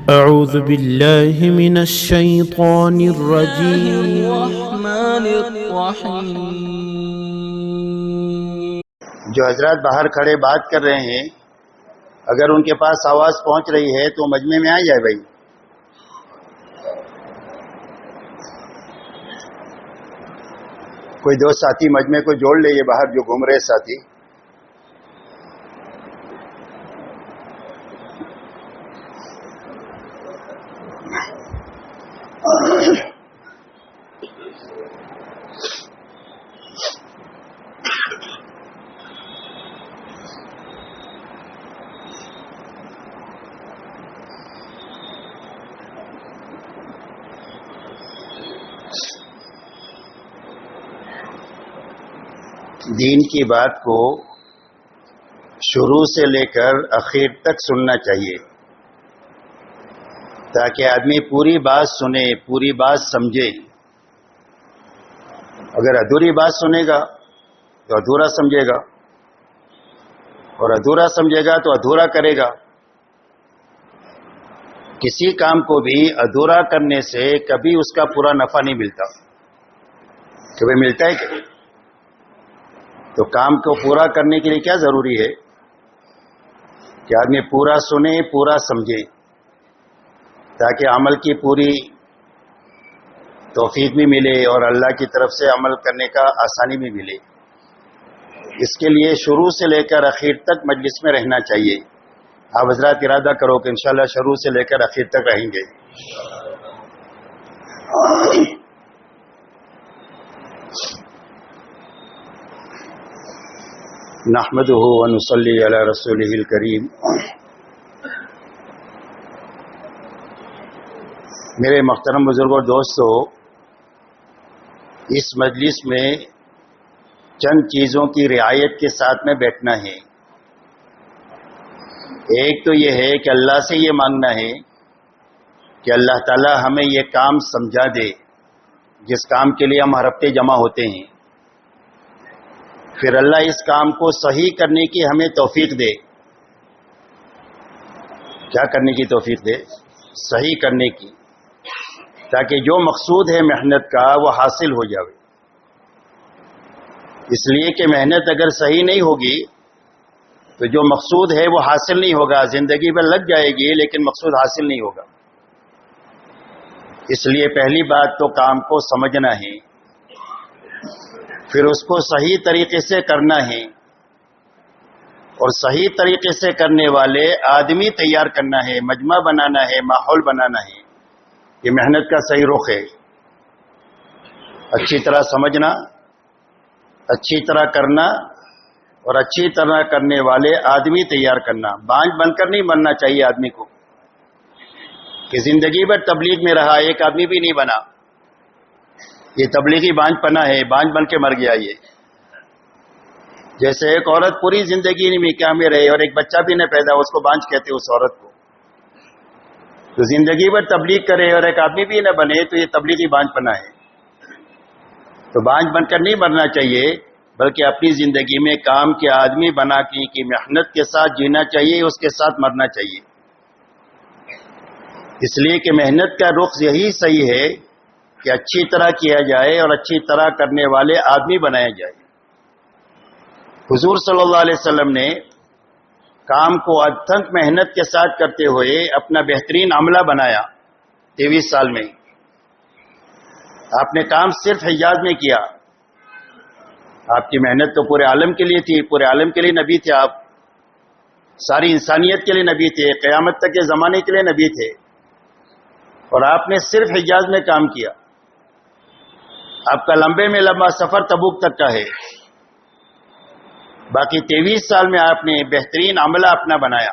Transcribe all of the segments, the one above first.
أعوذ بالله من الشيطان الرجيم. الرحمن الرحیم. جو حضرات باہر کھڑے بات کر رہے ہیں، اگر ان کے پاس آواز پہنچ رہی ہے تو مجمع میں آ جائے بھائی. کوئی دو ساتھی مجمع کو جوڑ لے، یہ باہر جو گھوم رہے ساتھی. دین کی بات کو شروع سے لے کر آخر تک سننا چاہیے، تاکہ آدمی پوری بات سنے، پوری بات سمجھے. اگر ادھوری بات سنے گا تو ادھورا سمجھے گا، اور ادھورا سمجھے گا تو ادھورا کرے گا. کسی کام کو بھی ادھورا کرنے سے کبھی اس کا پورا نفع نہیں ملتا. کبھی ملتا ہے کہ؟ تو کام کو پورا کرنے کے لیے کیا ضروری ہے کہ آدمی پورا سنے، پورا سمجھے، تاکہ عمل کی پوری توفیق بھی ملے اور اللہ کی طرف سے عمل کرنے کا آسانی بھی ملے. اس کے لیے شروع سے لے کر آخر تک مجلس میں رہنا چاہیے. آپ حضرات ارادہ کرو کہ انشاءاللہ شروع سے لے کر آخر تک رہیں گے. نحمدہ ونصلی علی رسولہ الکریم. میرے محترم بزرگوں، دوستو، اس مجلس میں چند چیزوں کی رعایت کے ساتھ میں بیٹھنا ہے. ایک تو یہ ہے کہ اللہ سے یہ مانگنا ہے کہ اللہ تعالی ہمیں یہ کام سمجھا دے جس کام کے لیے ہم ہر ہفتے جمع ہوتے ہیں. پھر اللہ اس کام کو صحیح کرنے کی ہمیں توفیق دے. کیا کرنے کی توفیق دے؟ صحیح کرنے کی، تاکہ جو مقصود ہے محنت کا وہ حاصل ہو جائے. اس لیے کہ محنت اگر صحیح نہیں ہوگی تو جو مقصود ہے وہ حاصل نہیں ہوگا. زندگی میں لگ جائے گی لیکن مقصود حاصل نہیں ہوگا. اس لیے پہلی بات تو کام کو سمجھنا ہے، پھر اس کو صحیح طریقے سے کرنا ہے، اور صحیح طریقے سے کرنے والے آدمی تیار کرنا ہے، مجمع بنانا ہے، ماحول بنانا ہے. یہ محنت کا صحیح رخ ہے. اچھی طرح سمجھنا، اچھی طرح کرنا، اور اچھی طرح کرنے والے آدمی تیار کرنا. بانجھ بن کر نہیں بننا چاہیے آدمی کو کہ زندگی بھر تبلیغ میں رہا، ایک آدمی بھی نہیں بنا. یہ تبلیغی بانجھ پنا ہے، بانجھ بن کے مر گیا. یہ جیسے ایک عورت پوری زندگی نکاح میں رہے اور ایک بچہ بھی نہ پیدا، اس کو بانجھ کہتے اس عورت کو. تو زندگی بھر تبلیغ کرے اور ایک آدمی بھی نہ بنے تو یہ تبلیغی بانجھ پنا ہے. تو بانجھ بن کر نہیں مرنا چاہیے، بلکہ اپنی زندگی میں کام کے آدمی بنا کے کی محنت کے ساتھ جینا چاہیے، اس کے ساتھ مرنا چاہیے. اس لیے کہ محنت کا رخ یہی صحیح ہے کہ اچھی طرح کیا جائے اور اچھی طرح کرنے والے آدمی بنایا جائے. حضور صلی اللہ علیہ وسلم نے کام کو اتھنک محنت کے ساتھ کرتے ہوئے اپنا بہترین عملہ بنایا. 23 سال میں آپ نے کام صرف حجاز میں کیا. آپ کی محنت تو پورے عالم کے لیے تھی، پورے عالم کے لیے نبی تھے آپ، ساری انسانیت کے لیے نبی تھے، قیامت تک کے زمانے کے لیے نبی تھے، اور آپ نے صرف حجاز میں کام کیا. آپ کا لمبے میں لمبا سفر تبوک تک کا ہے. باقی 23 سال میں آپ نے بہترین عملہ اپنا بنایا.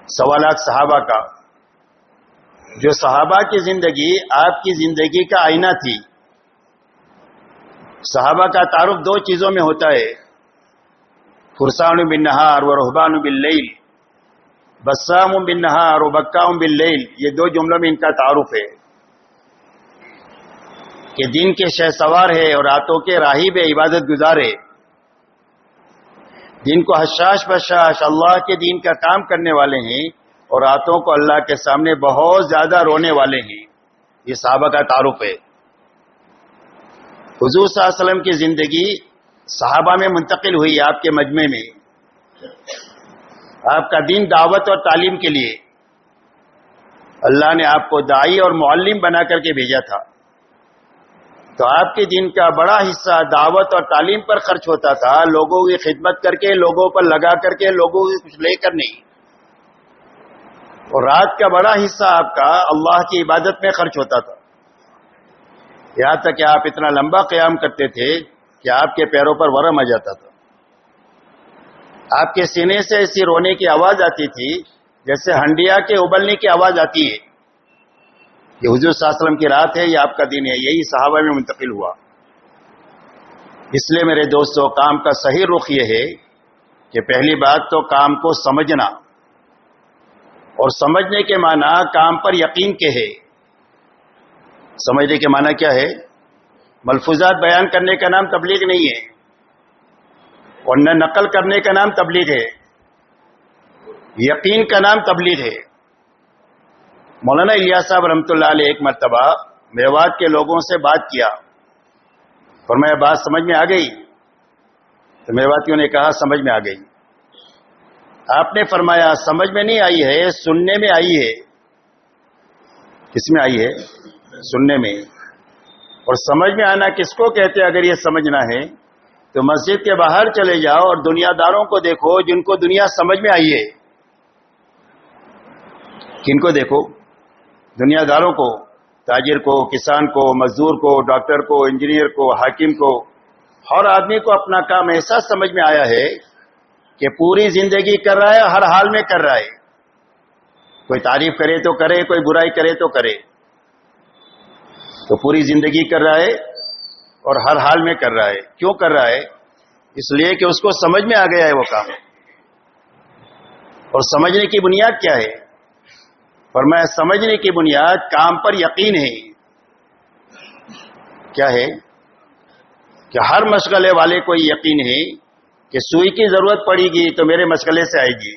1.25 لاکھ صحابہ کا، جو صحابہ کی زندگی آپ کی زندگی کا آئینہ تھی. صحابہ کا تعارف 2 چیزوں میں ہوتا ہے، فرسان بالنہار و رہبان باللیل، بسام بالنہار و بکام باللیل. یہ 2 جملوں میں ان کا تعارف ہے کہ دن کے شہ سوار ہے اور راتوں کے راہب عبادت گزار ہے. دن کو حشاش بشاش اللہ کے دین کا کام کرنے والے ہیں، اور راتوں کو اللہ کے سامنے بہت زیادہ رونے والے ہیں. یہ صحابہ کا تعارف ہے. حضور صلی اللہ علیہ وسلم کی زندگی صحابہ میں منتقل ہوئی. آپ کے مجمع میں آپ کا دین دعوت اور تعلیم کے لیے اللہ نے آپ کو داعی اور معلم بنا کر کے بھیجا تھا. تو آپ کے دین کا بڑا حصہ دعوت اور تعلیم پر خرچ ہوتا تھا, لوگوں کی خدمت کر کے, لوگوں پر لگا کر کے, لوگوں سے کچھ لے کر نہیں. اور رات کا بڑا حصہ آپ کا اللہ کی عبادت میں خرچ ہوتا تھا. یہاں تک کہ آپ اتنا لمبا قیام کرتے تھے کہ آپ کے پیروں پر ورم آ جاتا تھا. آپ کے سینے سے ایسی رونے کی آواز آتی تھی جیسے ہنڈیا کے ابلنے کی آواز آتی ہے. یہ حضور صلی اللہ علیہ وسلم کی رات ہے, یہ آپ کا دین ہے. یہی صحابہ میں منتقل ہوا. اس لیے میرے دوستوں, کام کا صحیح رخ یہ ہے کہ پہلی بات تو کام کو سمجھنا, اور سمجھنے کے معنی کام پر یقین کے ہے. سمجھنے کے معنی کیا ہے؟ ملفوظات بیان کرنے کا نام تبلیغ نہیں ہے, اور نہ نقل کرنے کا نام تبلیغ ہے. یقین کا نام تبلیغ ہے. مولانا الیاس صاحب رحمۃ اللہ علیہ ایک مرتبہ میوات کے لوگوں سے بات کیا, فرمایا بات سمجھ میں آ گئی؟ تو میواتیوں نے کہا سمجھ میں آ گئی. آپ نے فرمایا سمجھ میں نہیں آئی ہے, سننے میں آئی ہے. کس میں آئی ہے؟ سننے میں. اور سمجھ میں آنا کس کو کہتے ہیں؟ اگر یہ سمجھنا ہے تو مسجد کے باہر چلے جاؤ اور دنیا داروں کو دیکھو جن کو دنیا سمجھ میں آئی ہے. کن کو دیکھو؟ دنیا داروں کو, تاجر کو, کسان کو, مزدور کو, ڈاکٹر کو, انجینئر کو, حاکم کو. ہر آدمی کو اپنا کام ایسا سمجھ میں آیا ہے کہ پوری زندگی کر رہا ہے, ہر حال میں کر رہا ہے. کوئی تعریف کرے تو کرے, کوئی برائی کرے تو کرے, تو پوری زندگی کر رہا ہے اور ہر حال میں کر رہا ہے. کیوں کر رہا ہے؟ اس لیے کہ اس کو سمجھ میں آ گیا ہے وہ کام. اور سمجھنے کی بنیاد کیا ہے؟ فرمایا سمجھنے کی بنیاد کام پر یقین ہے. کیا ہے؟ کہ ہر مشغلے والے کو یقین ہے کہ سوئی کی ضرورت پڑے گی تو میرے مشغلے سے آئے گی.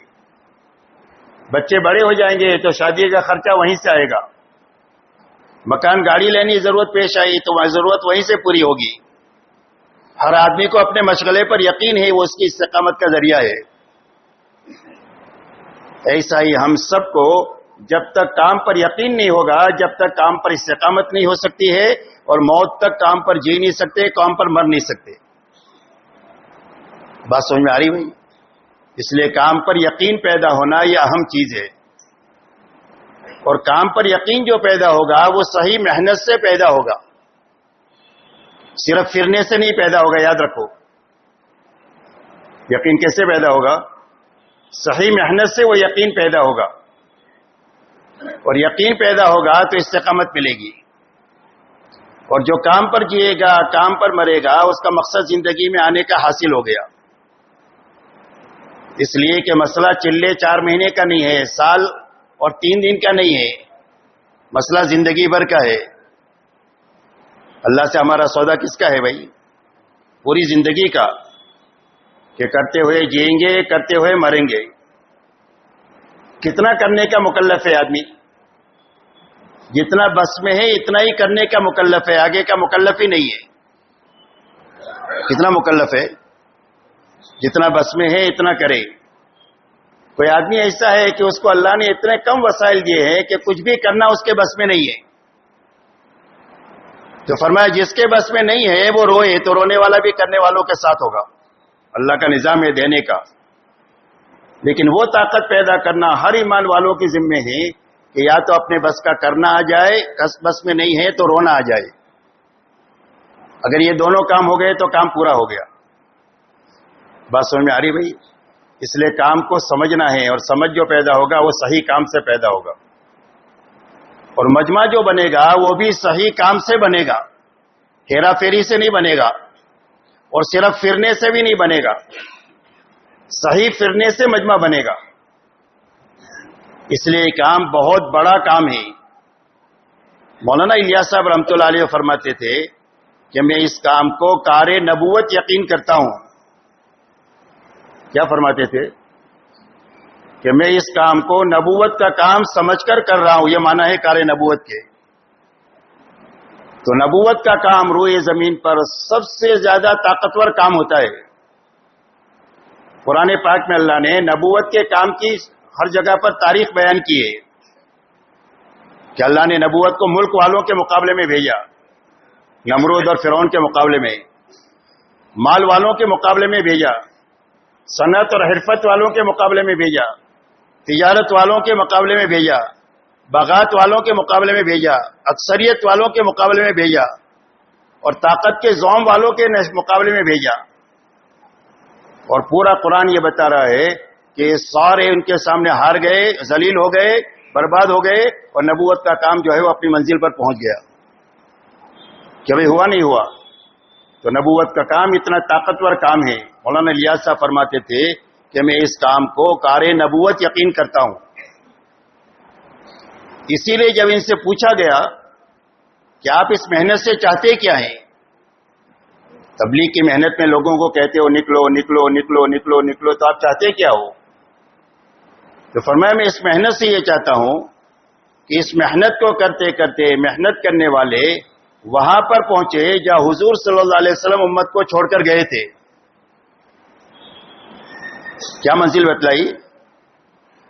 بچے بڑے ہو جائیں گے تو شادی کا خرچہ وہیں سے آئے گا. مکان گاڑی لینے کی ضرورت پیش آئی تو وہاں ضرورت وہیں سے پوری ہوگی. ہر آدمی کو اپنے مشغلے پر یقین ہے, وہ اس کی استقامت کا ذریعہ ہے. ایسا ہی ہم سب کو جب تک کام پر یقین نہیں ہوگا, جب تک کام پر استقامت نہیں ہو سکتی ہے, اور موت تک کام پر جی نہیں سکتے, کام پر مر نہیں سکتے. بات سمجھ میں آ رہی بھائی؟ اس لیے کام پر یقین پیدا ہونا یہ اہم چیز ہے. اور کام پر یقین جو پیدا ہوگا وہ صحیح محنت سے پیدا ہوگا, صرف پھرنے سے نہیں پیدا ہوگا. یاد رکھو, یقین کیسے پیدا ہوگا؟ صحیح محنت سے وہ یقین پیدا ہوگا, اور یقین پیدا ہوگا تو استقامت ملے گی. اور جو کام پر جیے گا, کام پر مرے گا, اس کا مقصد زندگی میں آنے کا حاصل ہو گیا. اس لیے کہ مسئلہ چلے 4 مہینے کا نہیں ہے, سال اور 3 دن کا نہیں ہے, مسئلہ زندگی بھر کا ہے. اللہ سے ہمارا سودا کس کا ہے بھائی؟ پوری زندگی کا, کہ کرتے ہوئے جئیں گے, کرتے ہوئے مریں گے. کتنا کرنے کا مکلف ہے آدمی؟ جتنا بس میں ہے اتنا ہی کرنے کا مکلف ہے, آگے کا مکلف ہی نہیں ہے. کتنا مکلف ہے؟ جتنا بس میں ہے اتنا کرے. کوئی آدمی ایسا ہے کہ اس کو اللہ نے اتنے کم وسائل دیے ہیں کہ کچھ بھی کرنا اس کے بس میں نہیں ہے. تو فرمایا جس کے بس میں نہیں ہے وہ روئے تو رونے والا بھی کرنے والوں کے ساتھ ہوگا. اللہ کا نظام ہے دینے کا. لیکن وہ طاقت پیدا کرنا ہر ایمان والوں کے ذمے ہے کہ یا تو اپنے بس کا کرنا آ جائے, بس میں نہیں ہے تو رونا آ جائے. اگر یہ دونوں کام ہو گئے تو کام پورا ہو گیا. بات سمجھ میں آ رہی بھائی؟ اس لیے کام کو سمجھنا ہے, اور سمجھ جو پیدا ہوگا وہ صحیح کام سے پیدا ہوگا. اور مجمع جو بنے گا وہ بھی صحیح کام سے بنے گا, ہیرا پھیری سے نہیں بنے گا, اور صرف پھرنے سے بھی نہیں بنے گا. صحیح پھرنے سے مجمع بنے گا. اس لیے کام بہت بڑا کام ہے. مولانا الیاس صاحب رحمۃ اللہ علیہ فرماتے تھے کہ میں اس کام کو کار نبوت یقین کرتا ہوں. کیا فرماتے تھے؟ کہ میں اس کام کو نبوت کا کام سمجھ کر رہا ہوں، یہ معنی ہے کار نبوت کے. تو نبوت کا کام روئے زمین پر سب سے زیادہ طاقتور کام ہوتا ہے. قرآن پاک میں اللہ نے نبوت کے کام کی ہر جگہ پر تاریخ بیان کی ہے کہ اللہ نے نبوت کو ملک والوں کے مقابلے میں بھیجا، نمرود اور فرعون کے مقابلے میں، مال والوں کے مقابلے میں بھیجا، صنعت اور حرفت والوں کے مقابلے میں بھیجا، تجارت والوں کے مقابلے میں بھیجا، باغات والوں کے مقابلے میں بھیجا، اکثریت والوں کے مقابلے میں بھیجا، اور طاقت کے زوم والوں کے مقابلے میں بھیجا. اور پورا قرآن یہ بتا رہا ہے کہ سارے ان کے سامنے ہار گئے، ذلیل ہو گئے، برباد ہو گئے، اور نبوت کا کام جو ہے وہ اپنی منزل پر پہنچ گیا. کیا بھائی ہوا نہیں ہوا؟ تو نبوت کا کام اتنا طاقتور کام ہے. مولانا الیاس صاحب فرماتے تھے کہ میں اس کام کو کار نبوت یقین کرتا ہوں. اسی لیے جب ان سے پوچھا گیا کہ آپ اس محنت سے چاہتے کیا ہیں، تبلیغ کی محنت میں لوگوں کو کہتے ہو نکلو نکلو نکلو نکلو نکلو، تو آپ چاہتے کیا ہو؟ تو فرمایا میں اس محنت سے یہ چاہتا ہوں کہ اس محنت کو کرتے کرتے محنت کرنے والے وہاں پر پہنچے جہاں حضور صلی اللہ علیہ وسلم امت کو چھوڑ کر گئے تھے. کیا منزل بتلائی؟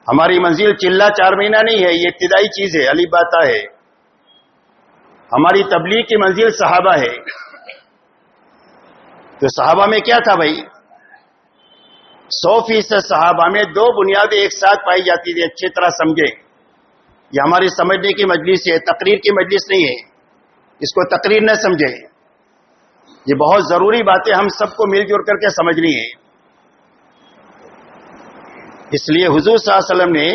ہماری منزل چلہ 4 مہینہ نہیں ہے، یہ ابتدائی چیز ہے، علی باتا ہے. ہماری تبلیغ کی منزل صحابہ ہے. تو صحابہ میں کیا تھا بھائی؟ 100% صحابہ میں 2 بنیادیں ایک ساتھ پائی جاتی تھی. اچھی طرح سمجھے، یہ ہماری سمجھنے کی مجلس ہے، تقریر کی مجلس نہیں ہے. اس کو تقریر نہ سمجھے، یہ بہت ضروری باتیں ہم سب کو مل جل کر کے سمجھنی ہے. اس لیے حضور صلی اللہ علیہ وسلم نے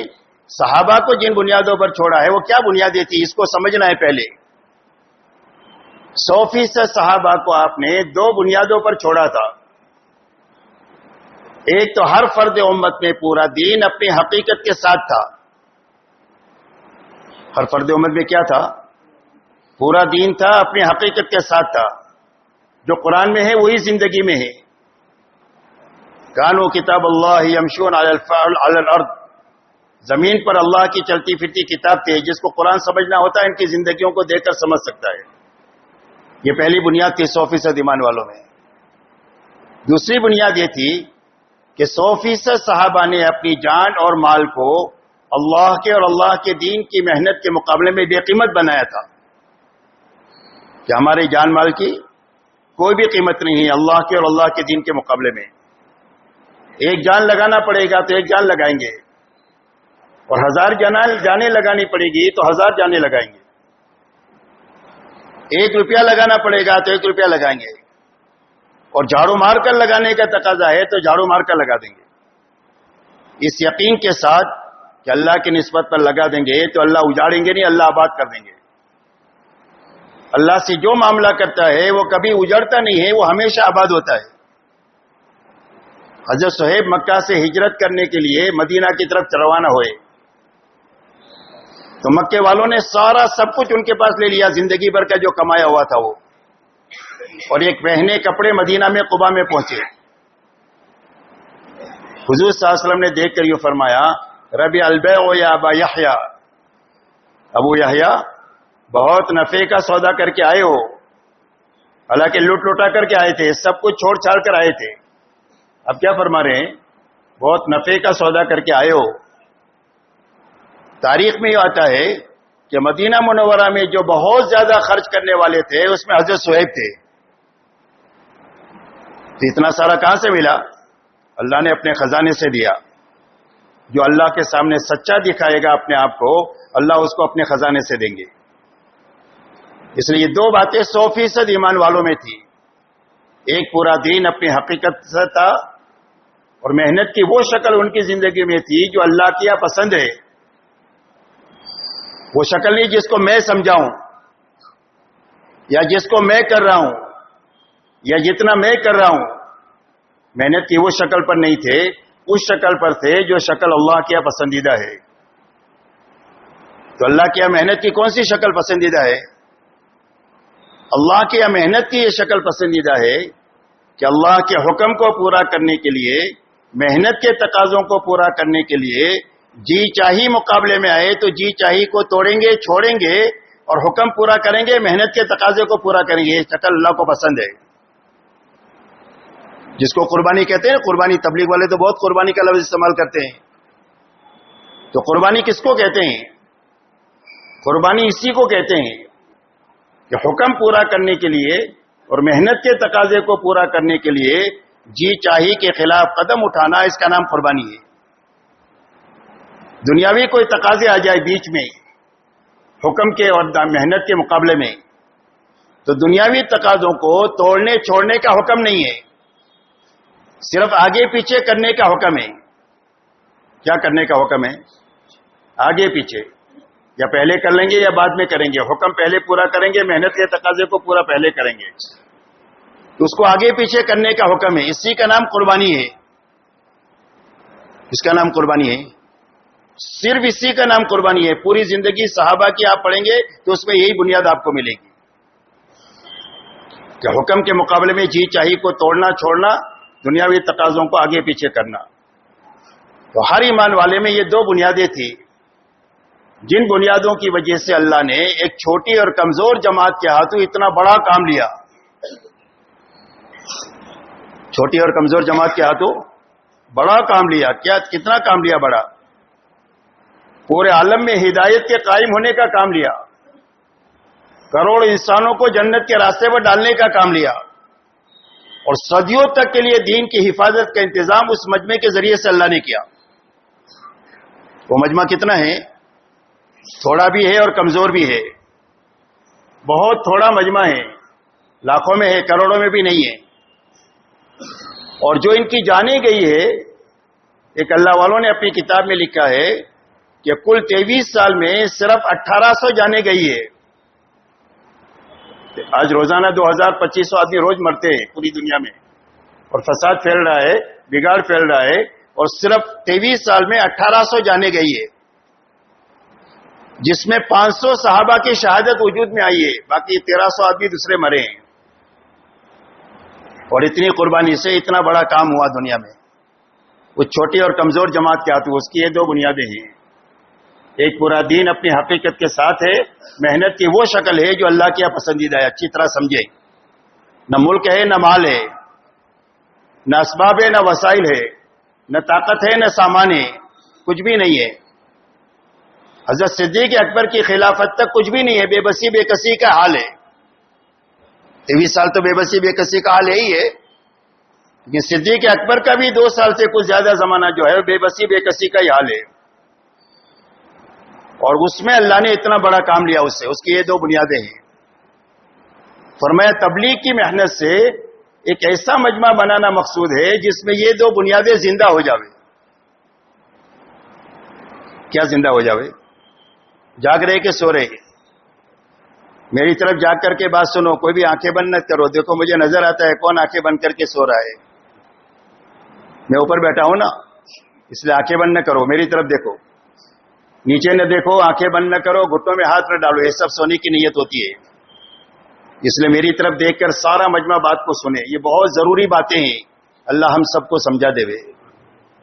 صحابہ کو جن بنیادوں پر چھوڑا ہے وہ کیا بنیادیں تھی، اس کو سمجھنا ہے. پہلے 100% صحابہ کو آپ نے 2 بنیادوں پر چھوڑا تھا. ایک تو ہر فرد امت میں پورا دین اپنی حقیقت کے ساتھ تھا. ہر فرد امت میں کیا تھا؟ پورا دین تھا، اپنی حقیقت کے ساتھ تھا. جو قرآن میں ہے وہی زندگی میں ہے. کانو کتاب اللہ یمشون علی الارض، زمین پر اللہ کی چلتی پھرتی کتاب تھی. جس کو قرآن سمجھنا ہوتا ہے ان کی زندگیوں کو دیکھ کر سمجھ سکتا ہے. یہ پہلی بنیاد تھی 100% ایمان والوں میں. دوسری بنیاد یہ تھی کہ 100% صحابہ نے اپنی جان اور مال کو اللہ کے اور اللہ کے دین کی محنت کے مقابلے میں بے قیمت بنایا تھا. کہ ہمارے جان مال کی کوئی بھی قیمت نہیں ہے اللہ کے اور اللہ کے دین کے مقابلے میں. ایک جان لگانا پڑے گا تو ایک جان لگائیں گے، اور 1000 جانیں لگانی پڑے گی تو 1000 جانیں لگائیں گے. 1 روپیہ لگانا پڑے گا تو 1 روپیہ لگائیں گے، اور جھاڑو مار کر لگانے کا تقاضا ہے تو جھاڑو مار کر لگا دیں گے. اس یقین کے ساتھ کہ اللہ کی نسبت پر لگا دیں گے تو اللہ اجاڑیں گے نہیں، اللہ آباد کر دیں گے. اللہ سے جو معاملہ کرتا ہے وہ کبھی اجڑتا نہیں ہے، وہ ہمیشہ آباد ہوتا ہے. حضرت صہیب مکہ سے ہجرت کرنے کے لیے مدینہ کی طرف روانہ ہوئے تو مکے والوں نے سارا سب کچھ ان کے پاس لے لیا، زندگی بھر کا جو کمایا ہوا تھا وہ، اور ایک پہنے کپڑے مدینہ میں قباء میں پہنچے. حضور صلی اللہ علیہ وسلم نے دیکھ کر یہ فرمایا ربی البیع یا ابا یحییٰ، ابو یحییٰ بہت نفع کا سودا کر کے آئے ہو. حالانکہ لوٹ لوٹا کر کے آئے تھے، سب کچھ چھوڑ چھاڑ کر آئے تھے. اب کیا فرما رہے ہیں؟ بہت نفع کا سودا کر کے آئے ہو. تاریخ میں یہ آتا ہے کہ مدینہ منورہ میں جو بہت زیادہ خرچ کرنے والے تھے اس میں حضرت صہیب تھے. تو اتنا سارا کہاں سے ملا؟ اللہ نے اپنے خزانے سے دیا. جو اللہ کے سامنے سچا دکھائے گا اپنے آپ کو، اللہ اس کو اپنے خزانے سے دیں گے. اس لیے یہ 2 باتیں 100% ایمان والوں میں تھی. ایک پورا دین اپنی حقیقت سے تھا، اور محنت کی وہ شکل ان کی زندگی میں تھی جو اللہ کی یہاں پسند ہے. وہ شکل نہیں جس کو میں سمجھاؤں یا جس کو میں کر رہا ہوں یا جتنا میں کر رہا ہوں. محنت کی وہ شکل پر نہیں تھے، اس شکل پر تھے جو شکل اللہ کی پسندیدہ ہے. تو اللہ کی محنت کی کون سی شکل پسندیدہ ہے؟ اللہ کی محنت کی یہ شکل پسندیدہ ہے کہ اللہ کے حکم کو پورا کرنے کے لیے، محنت کے تقاضوں کو پورا کرنے کے لیے جی چاہی مقابلے میں آئے تو جی چاہی کو توڑیں گے، چھوڑیں گے اور حکم پورا کریں گے، محنت کے تقاضے کو پورا کریں گے. یہ شکل اللہ کو پسند ہے. جس کو قربانی کہتے ہیں، قربانی تبلیغ والے تو بہت قربانی کا لفظ استعمال کرتے ہیں. تو قربانی کس کو کہتے ہیں؟ قربانی اسی کو کہتے ہیں کہ حکم پورا کرنے کے لیے اور محنت کے تقاضے کو پورا کرنے کے لیے جی چاہی کے خلاف قدم اٹھانا، اس کا نام قربانی ہے. دنیاوی کوئی تقاضے آ جائے بیچ میں حکم کے اور محنت کے مقابلے میں، تو دنیاوی تقاضوں کو توڑنے چھوڑنے کا حکم نہیں ہے، صرف آگے پیچھے کرنے کا حکم ہے. کیا کرنے کا حکم ہے؟ آگے پیچھے، یا پہلے کر لیں گے یا بعد میں کریں گے. حکم پہلے پورا کریں گے، محنت کے تقاضے کو پورا پہلے کریں گے، تو اس کو آگے پیچھے کرنے کا حکم ہے. اسی کا نام قربانی ہے. اس کا نام قربانی ہے. صرف اسی کا نام قربانی ہے. پوری زندگی صحابہ کی آپ پڑھیں گے تو اس میں یہی بنیاد آپ کو ملے گی کہ حکم کے مقابلے میں جی چاہی کو توڑنا چھوڑنا، دنیاوی تقاضوں کو آگے پیچھے کرنا. تو ہر ایمان والے میں یہ دو بنیادیں تھی، جن بنیادوں کی وجہ سے اللہ نے ایک چھوٹی اور کمزور جماعت کے ہاتھوں اتنا بڑا کام لیا. چھوٹی اور کمزور جماعت کے ہاتھوں بڑا کام لیا. کتنا کام لیا؟ بڑا. پورے عالم میں ہدایت کے قائم ہونے کا کام لیا، کروڑ انسانوں کو جنت کے راستے پر ڈالنے کا کام لیا، اور صدیوں تک کے لیے دین کی حفاظت کا انتظام اس مجمع کے ذریعے سے اللہ نے کیا. وہ مجمع کتنا ہے؟ تھوڑا بھی ہے اور کمزور بھی ہے. بہت تھوڑا مجمع ہے، لاکھوں میں ہے، کروڑوں میں بھی نہیں ہے. اور جو ان کی جانی گئی ہے، ایک اللہ والوں نے اپنی کتاب میں لکھا ہے کہ کل 23 سال میں صرف 1800 جانے گئی ہے. آج روزانہ 2000-2500 آدمی روز مرتے ہیں پوری دنیا میں، اور فساد پھیل رہا ہے، بگاڑ پھیل رہا ہے، اور صرف 23 سال میں 1800 جانے گئی ہے، جس میں 500 صحابہ کی شہادت وجود میں آئی ہے، باقی 1300 آدمی دوسرے مرے ہیں. اور اتنی قربانی سے اتنا بڑا کام ہوا دنیا میں. وہ چھوٹی اور کمزور جماعت کے ہاتھوں، اس کی یہ دو بنیادیں ہیں. ایک پورا دین اپنی حقیقت کے ساتھ ہے، محنت کی وہ شکل ہے جو اللہ کی پسندیدہ ہے. اچھی طرح سمجھے، نہ ملک ہے، نہ مال ہے، نہ اسباب ہے، نہ وسائل ہے، نہ طاقت ہے، نہ سامان ہے، کچھ بھی نہیں ہے. حضرت صدیق اکبر کی خلافت تک کچھ بھی نہیں ہے، بے بسی بے کسی کا حال ہے. 23 سال تو بے بسی بے کسی کا حال یہی ہے، لیکن صدیق اکبر کا بھی 2 سال سے کچھ زیادہ زمانہ جو ہے بے بسی بے کسی کا ہی حال ہے. اور اس میں اللہ نے اتنا بڑا کام لیا اس سے. اس کی یہ دو بنیادیں ہیں. فرمایا تبلیغ کی محنت سے ایک ایسا مجمع بنانا مقصود ہے جس میں یہ دو بنیادیں زندہ ہو جاوے. کیا زندہ ہو جاوے؟ جاگ رہے کہ سو رہے؟ میری طرف جاگ کر کے بات سنو، کوئی بھی آنکھیں بند نہ کرو. دیکھو مجھے نظر آتا ہے کون آنکھیں بند کر کے سو رہا ہے. میں اوپر بیٹھا ہوں نا، اس لیے آنکھیں بند نہ کرو، میری طرف دیکھو. نیچے نہ دیکھو، آنکھیں بند نہ کرو، گھٹنوں میں ہاتھ نہ ڈالو. یہ سب سونے کی نیت ہوتی ہے. اس لیے میری طرف دیکھ کر سارا مجمع بات کو سنے. یہ بہت ضروری باتیں ہیں، اللہ ہم سب کو سمجھا دے.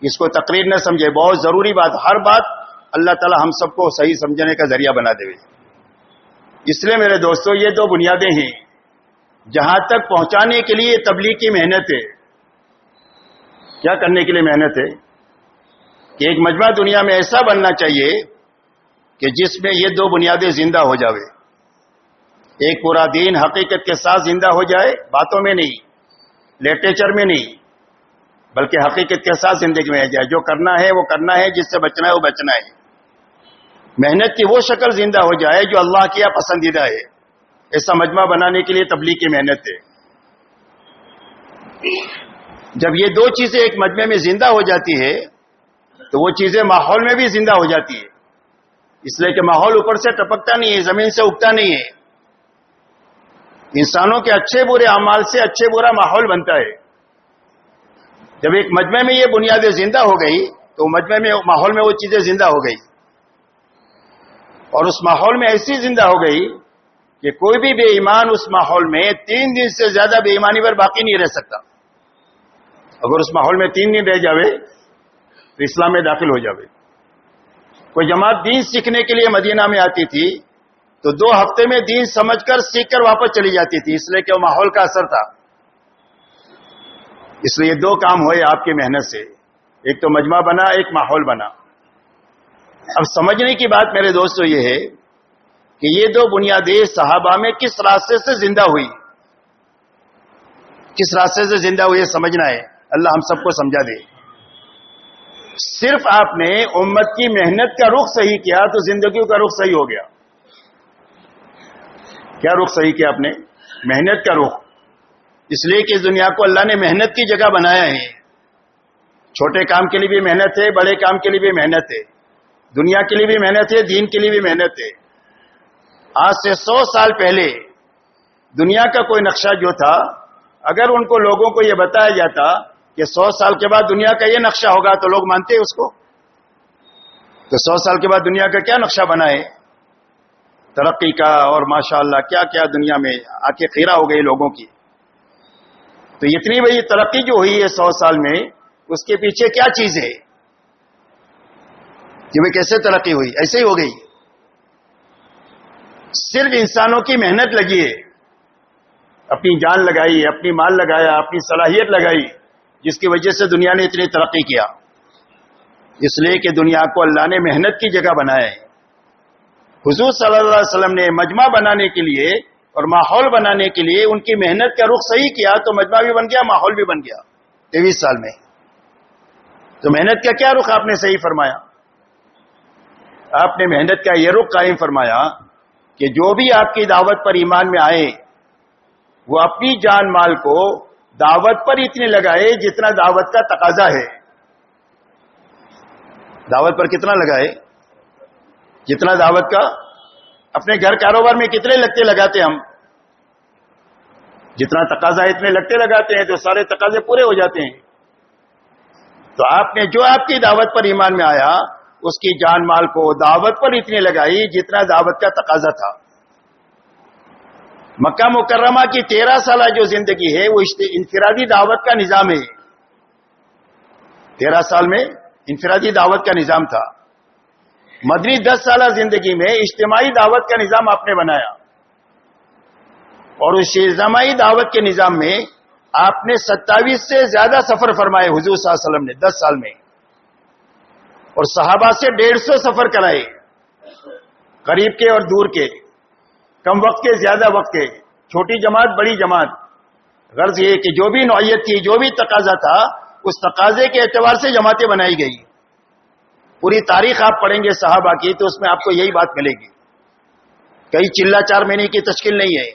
اس کو تقریر نہ سمجھے، بہت ضروری بات. ہر بات اللہ تعالی ہم سب کو صحیح سمجھنے کا ذریعہ بنا دے. اس لیے میرے دوستو یہ دو بنیادیں ہیں جہاں تک پہنچانے کے لیے تبلیغ کی محنت ہے. کیا کرنے کے لیے محنت ہے؟ کہ ایک مجمع دنیا میں ایسا بننا چاہیے کہ جس میں یہ دو بنیادیں زندہ ہو جاوے. ایک پورا دین حقیقت کے ساتھ زندہ ہو جائے، باتوں میں نہیں، لٹریچر میں نہیں، بلکہ حقیقت کے ساتھ زندگی میں آ جائے. جو کرنا ہے وہ کرنا ہے، جس سے بچنا ہے وہ بچنا ہے. محنت کی وہ شکل زندہ ہو جائے جو اللہ کی پسندیدہ ہے. ایسا مجمع بنانے کے لیے تبلیغ کی محنت ہے. جب یہ دو چیزیں ایک مجمع میں زندہ ہو جاتی ہے تو وہ چیزیں ماحول میں بھی زندہ ہو جاتی ہے. اس لیے کہ ماحول اوپر سے ٹپکتا نہیں ہے، زمین سے اگتا نہیں ہے. انسانوں کے اچھے برے اعمال سے اچھے برا ماحول بنتا ہے. جب ایک مجمع میں یہ بنیادیں زندہ ہو گئی تو مجمع میں ماحول میں وہ چیزیں زندہ ہو گئی. اور اس ماحول میں ایسی زندہ ہو گئی کہ کوئی بھی بے ایمان اس ماحول میں 3 دن سے زیادہ بے ایمانی پر باقی نہیں رہ سکتا. اگر اس ماحول میں 3 دن رہ جاوے تو اسلام میں داخل ہو جاوے. کوئی جماعت دین سیکھنے کے لیے مدینہ میں آتی تھی تو 2 ہفتے میں دین سمجھ کر سیکھ کر واپس چلی جاتی تھی، اس لیے کہ وہ ماحول کا اثر تھا. اس لیے 2 کام ہوئے آپ کی محنت سے، ایک تو مجمع بنا، ایک ماحول بنا. اب سمجھنے کی بات میرے دوستو یہ ہے کہ یہ 2 بنیادیں صحابہ میں کس راستے سے زندہ ہوئی، کس راستے سے زندہ ہوئی سمجھنا ہے. اللہ ہم سب کو سمجھا دے. صرف آپ نے امت کی محنت کا رخ صحیح کیا تو زندگیوں کا رخ صحیح ہو گیا. کیا رخ صحیح کیا آپ نے؟ محنت کا رخ. اس لیے کہ اس دنیا کو اللہ نے محنت کی جگہ بنایا ہے. چھوٹے کام کے لیے بھی محنت ہے، بڑے کام کے لیے بھی محنت ہے، دنیا کے لیے بھی محنت ہے، دین کے لیے بھی محنت ہے. آج سے 100 سال پہلے دنیا کا کوئی نقشہ جو تھا، اگر ان کو لوگوں کو یہ بتایا جاتا کہ 100 سال کے بعد دنیا کا یہ نقشہ ہوگا تو لوگ مانتے اس کو. تو 100 سال کے بعد دنیا کا کیا نقشہ بنا ہے؟ ترقی کا، اور ماشاءاللہ کیا کیا دنیا میں آنکھیں خیرہ ہو گئی لوگوں کی. تو اتنی بڑی ترقی جو ہوئی ہے 100 سال میں، اس کے پیچھے کیا چیز ہے کہ وہ کیسے ترقی ہوئی؟ ایسے ہی ہو گئی. صرف انسانوں کی محنت لگی ہے، اپنی جان لگائی، اپنی مال لگایا، اپنی صلاحیت لگائی، جس کی وجہ سے دنیا نے اتنی ترقی کیا. اس لیے کہ دنیا کو اللہ نے محنت کی جگہ بنایا ہے. حضور صلی اللہ علیہ وسلم نے مجمع بنانے کے لیے اور ماحول بنانے کے لیے ان کی محنت کا رخ صحیح کیا تو مجمع بھی بن گیا، ماحول بھی بن گیا 23 سال میں. تو محنت کا کیا رخ آپ نے صحیح فرمایا؟ آپ نے محنت کا یہ رخ قائم فرمایا کہ جو بھی آپ کی دعوت پر ایمان میں آئے وہ اپنی جان مال کو دعوت پر اتنے لگائے جتنا دعوت کا تقاضا ہے. دعوت پر کتنا لگائے؟ جتنا دعوت کا. اپنے گھر کاروبار میں کتنے لگاتے ہم؟ جتنا تقاضا ہے اتنے لگاتے ہیں تو سارے تقاضے پورے ہو جاتے ہیں. تو آپ نے جو آپ کی دعوت پر ایمان میں آیا اس کی جان مال کو دعوت پر اتنے لگائی جتنا دعوت کا تقاضا تھا. مکہ مکرمہ کی 13 سالہ جو زندگی ہے وہ انفرادی دعوت کا نظام ہے. 13 سال میں انفرادی دعوت کا نظام تھا. مدنی 10 سالہ زندگی میں اجتماعی دعوت کا نظام آپ نے بنایا، اور اس اجتماعی دعوت کے نظام میں آپ نے 27 سے زیادہ سفر فرمائے حضور صلی اللہ علیہ وسلم نے 10 سال میں، اور صحابہ سے 150 سفر کرائے، قریب کے اور دور کے، کم وقت کے زیادہ وقت کے، چھوٹی جماعت بڑی جماعت. غرض یہ کہ جو بھی نوعیت تھی، جو بھی تقاضا تھا، اس تقاضے کے اعتبار سے جماعتیں بنائی گئی. پوری تاریخ آپ پڑھیں گے صحابہ کی تو اس میں آپ کو یہی بات ملے گی. کئی چلہ 4 مہینے کی تشکیل نہیں ہے.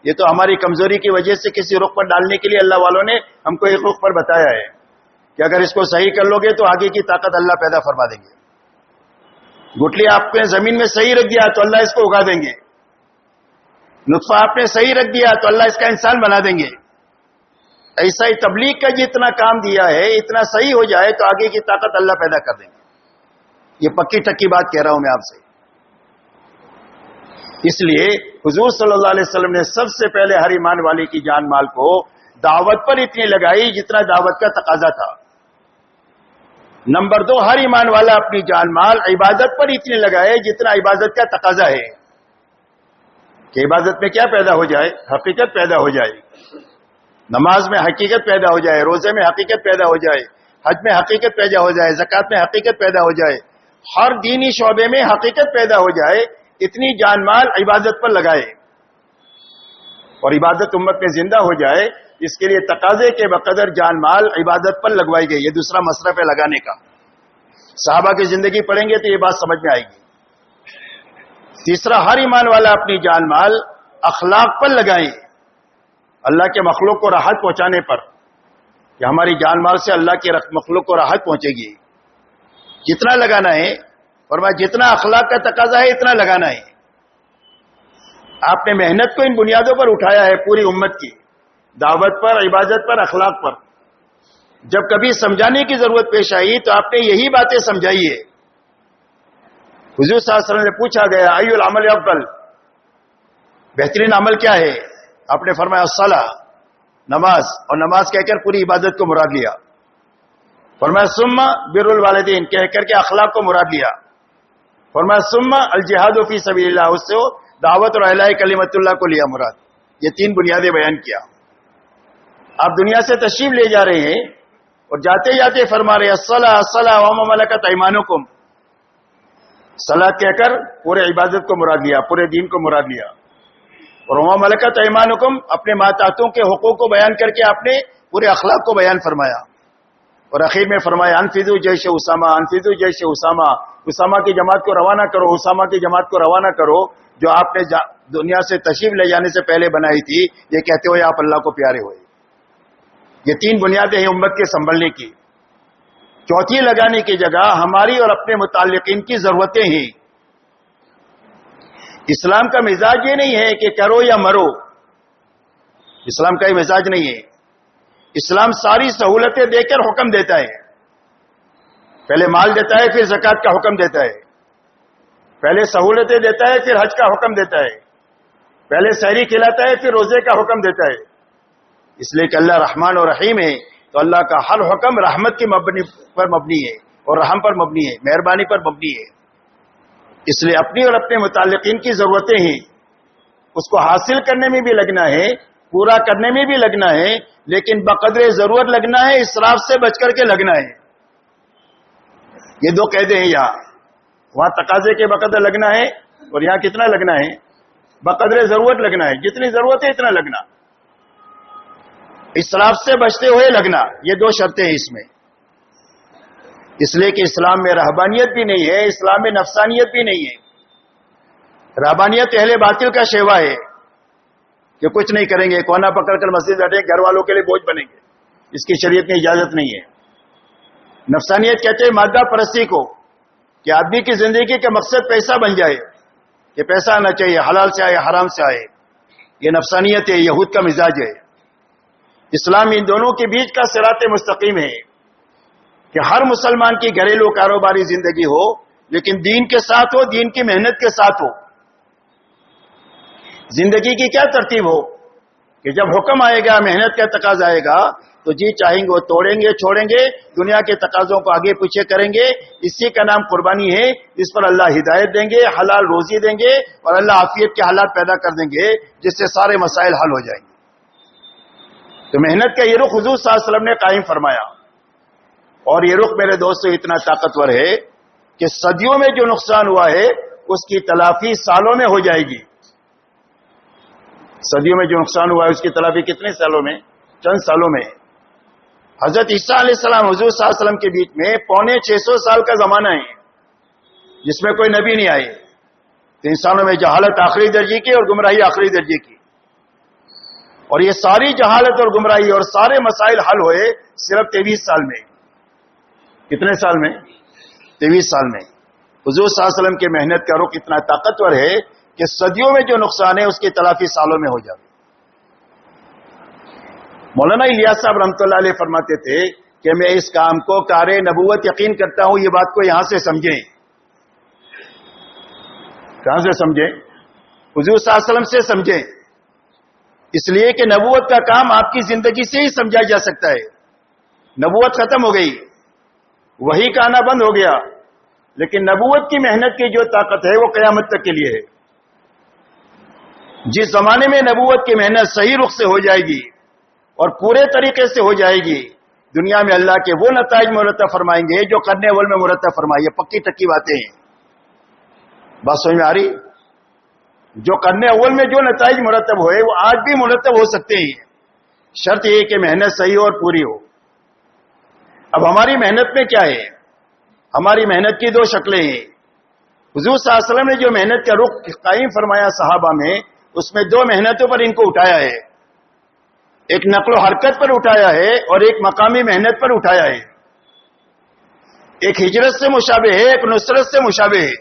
یہ تو ہماری کمزوری کی وجہ سے کسی رخ پر ڈالنے کے لیے اللہ والوں نے ہم کو ایک رخ پر بتایا ہے کہ اگر اس کو صحیح کر لو گے تو آگے کی طاقت اللہ پیدا فرما دیں گے. گٹلی آپ نے زمین میں صحیح رکھ دیا تو اللہ اس کو اگا دیں گے. نطفہ آپ نے صحیح رکھ دیا تو اللہ اس کا انسان بنا دیں گے. ایسا ہی تبلیغ کا جتنا کام دیا ہے اتنا صحیح ہو جائے تو آگے کی طاقت اللہ پیدا کر دیں گے. یہ پکی ٹکی بات کہہ رہا ہوں میں آپ سے. اس لیے حضور صلی اللہ علیہ وسلم نے سب سے پہلے ہر ایمان والے کی جان مال کو دعوت پر اتنی لگائی جتنا دعوت کا تقاضا تھا. نمبر 2، ہر ایمان والا اپنی جان مال عبادت پر اتنے لگائے جتنا عبادت کا تقاضا ہے. کہ عبادت میں کیا پیدا ہو جائے؟ حقیقت پیدا ہو جائے. نماز میں حقیقت پیدا ہو جائے، روزے میں حقیقت پیدا ہو جائے، حج میں حقیقت پیدا ہو جائے، زکات میں حقیقت پیدا ہو جائے، ہر دینی شعبے میں حقیقت پیدا ہو جائے. اتنی جان مال عبادت پر لگائے اور عبادت امت میں زندہ ہو جائے. اس کے لیے تقاضے کے بقدر جان مال عبادت پر لگوائی گئی. یہ دوسرا مصرف ہے لگانے کا. صحابہ کی زندگی پڑھیں گے تو یہ بات سمجھ میں آئے گی. تیسرا، ہر ایمان والا اپنی جان مال اخلاق پر لگائیں، اللہ کے مخلوق کو راحت پہنچانے پر، کہ ہماری جان مال سے اللہ کے مخلوق کو راحت پہنچے گی. جتنا لگانا ہے، فرمایا جتنا اخلاق کا تقاضا ہے اتنا لگانا ہے. آپ نے محنت کو ان بنیادوں پر اٹھایا ہے پوری امت کی، دعوت پر، عبادت پر، اخلاق پر. جب کبھی سمجھانے کی ضرورت پیش آئی تو آپ نے یہی باتیں سمجھائی ہے. حضور صلی اللہ علیہ وسلم نے پوچھا گیا ای العمل افضل، بہترین عمل کیا ہے؟ آپ نے فرمایا الصلاۃ، نماز، اور نماز کہہ کر پوری عبادت کو مراد لیا. فرمایا ثم بر الوالدین، کہہ کر کے اخلاق کو مراد لیا. فرمایا ثم الجہاد فی سبیل اللہ، اس سے دعوت اور اعلاء کلمت اللہ کو لیا مراد. یہ 3 بنیادیں بیان کیا. آپ دنیا سے تشریف لے جا رہے ہیں اور جاتے جاتے فرما رہے الصلاۃ الصلاۃ وما ملکت ایمانکم. صلاۃ کہہ کر پورے عبادت کو مراد لیا، پورے دین کو مراد لیا. اور وما ملکت ایمانکم اپنے ماتحتوں کے حقوق کو بیان کر کے آپ نے پورے اخلاق کو بیان فرمایا. اور اخیر میں فرمایا انفذوا جیش اسامہ، انفذوا جیش اسامہ، اسامہ کی جماعت کو روانہ کرو، اسامہ کی جماعت کو روانہ کرو جو آپ نے دنیا سے تشریف لے جانے سے پہلے بنائی تھی، یہ کہتے ہوئے آپ اللہ کو پیارے ہوئے. یہ 3 بنیادیں ہیں امت کے سنبھلنے کی. چوتھی لگانے کی جگہ ہماری اور اپنے متعلقین کی ضرورتیں ہیں. اسلام کا مزاج یہ نہیں ہے کہ کرو یا مرو، اسلام کا یہ مزاج نہیں ہے. اسلام ساری سہولتیں دے کر حکم دیتا ہے. پہلے مال دیتا ہے، پھر زکوٰۃ کا حکم دیتا ہے. پہلے سہولتیں دیتا ہے، پھر حج کا حکم دیتا ہے. پہلے سحری کھلاتا ہے، پھر روزے کا حکم دیتا ہے. اس لیے کہ اللہ رحمان اور رحیم ہے، تو اللہ کا ہر حکم رحمت کی پر مبنی ہے اور رحم پر مبنی ہے، مہربانی پر مبنی ہے. اس لیے اپنی اور اپنے متعلقین کی ضرورتیں ہیں، اس کو حاصل کرنے میں بھی لگنا ہے، پورا کرنے میں بھی لگنا ہے، لیکن بقدر ضرورت لگنا ہے، اسراف سے بچ کر کے لگنا ہے. یہ 2 قاعدے ہیں. یہاں وہاں تقاضے کے بقدر لگنا ہے اور یہاں کتنا لگنا ہے؟ بقدر ضرورت لگنا ہے. جتنی ضرورت ہے اتنا لگنا، اسراف سے بچتے ہوئے لگنا. یہ 2 شرطیں ہیں اس میں. اس لیے کہ اسلام میں رہبانیت بھی نہیں ہے، اسلام میں نفسانیت بھی نہیں ہے. رہبانیت اہل باطل کا شیوا ہے کہ کچھ نہیں کریں گے، کونا پکڑ کر مسجد بیٹھیں، گھر والوں کے لیے بوجھ بنیں گے. اس کی شریعت میں اجازت نہیں ہے. نفسانیت کہتے ہیں مادہ پرستی کو، کہ آدمی کی زندگی کا مقصد پیسہ بن جائے، کہ پیسہ آنا چاہیے، حلال سے آئے حرام سے آئے. یہ نفسانیت ہے، یہود کا مزاج ہے. اسلام ان دونوں کے بیچ کا صراط مستقیم ہے کہ ہر مسلمان کی گھریلو کاروباری زندگی ہو، لیکن دین کے ساتھ ہو، دین کی محنت کے ساتھ ہو. زندگی کی کیا ترتیب ہو کہ جب حکم آئے گا، محنت کا تقاضا آئے گا، تو جی چاہیں گے وہ توڑیں گے، چھوڑیں گے، دنیا کے تقاضوں کو آگے پیچھے کریں گے. اسی کا نام قربانی ہے. اس پر اللہ ہدایت دیں گے، حلال روزی دیں گے، اور اللہ عافیت کے حالات پیدا کر دیں گے جس سے سارے مسائل حل ہو جائیں گے. تو محنت کا یہ رخ حضور صلی اللہ علیہ وسلم نے قائم فرمایا. اور یہ رخ میرے دوستو اتنا طاقتور ہے کہ صدیوں میں جو نقصان ہوا ہے اس کی تلافی سالوں میں ہو جائے گی. صدیوں میں جو نقصان ہوا ہے اس کی تلافی کتنے سالوں میں؟ چند سالوں میں. حضرت عیسیٰ علیہ السلام حضور صلی اللہ علیہ وسلم کے بیچ میں 650 سال کا زمانہ ہے جس میں کوئی نبی نہیں آئے. تو انسانوں میں جہالت آخری درجے کی اور گمراہی آخری درجے کی. اور یہ ساری جہالت اور گمراہی اور سارے مسائل حل ہوئے صرف 23 سال میں. کتنے سال میں؟ 23 سال میں. حضور صلی اللہ علیہ وسلم کی محنت کا رخ اتنا طاقتور ہے کہ صدیوں میں جو نقصان ہے اس کی تلافی سالوں میں ہو جائے. مولانا الیاس صاحب رحمۃ اللہ علیہ فرماتے تھے کہ میں اس کام کو کار نبوت یقین کرتا ہوں. یہ بات کو یہاں سے سمجھیں. کہاں سے سمجھیں؟ حضور صلی اللہ علیہ وسلم سے سمجھیں. اس لیے کہ نبوت کا کام آپ کی زندگی سے ہی سمجھا جا سکتا ہے. نبوت ختم ہو گئی، وہی کا آنا بند ہو گیا، لیکن نبوت کی محنت کی جو طاقت ہے وہ قیامت تک کے لیے ہے. جس زمانے میں نبوت کی محنت صحیح رخ سے ہو جائے گی اور پورے طریقے سے ہو جائے گی، دنیا میں اللہ کے وہ نتائج مرتب فرمائیں گے جو کرنے اول میں مرتب فرمائیے. پکی ٹکی باتیں ہیں. بات سمجھ میں آ رہی؟ جو کرنے اول میں جو نتائج مرتب ہوئے وہ آج بھی مرتب ہو سکتے ہیں. شرط یہ کہ محنت صحیح اور پوری ہو. اب ہماری محنت میں کیا ہے؟ ہماری محنت کی 2 شکلیں ہیں. حضور صلی اللہ علیہ وسلم نے جو محنت کا رخ قائم فرمایا صحابہ میں، اس میں 2 محنتوں پر ان کو اٹھایا ہے. ایک نقل و حرکت پر اٹھایا ہے اور ایک مقامی محنت پر اٹھایا ہے. ایک ہجرت سے مشابہ ہے، ایک نصرت سے مشابہ ہے.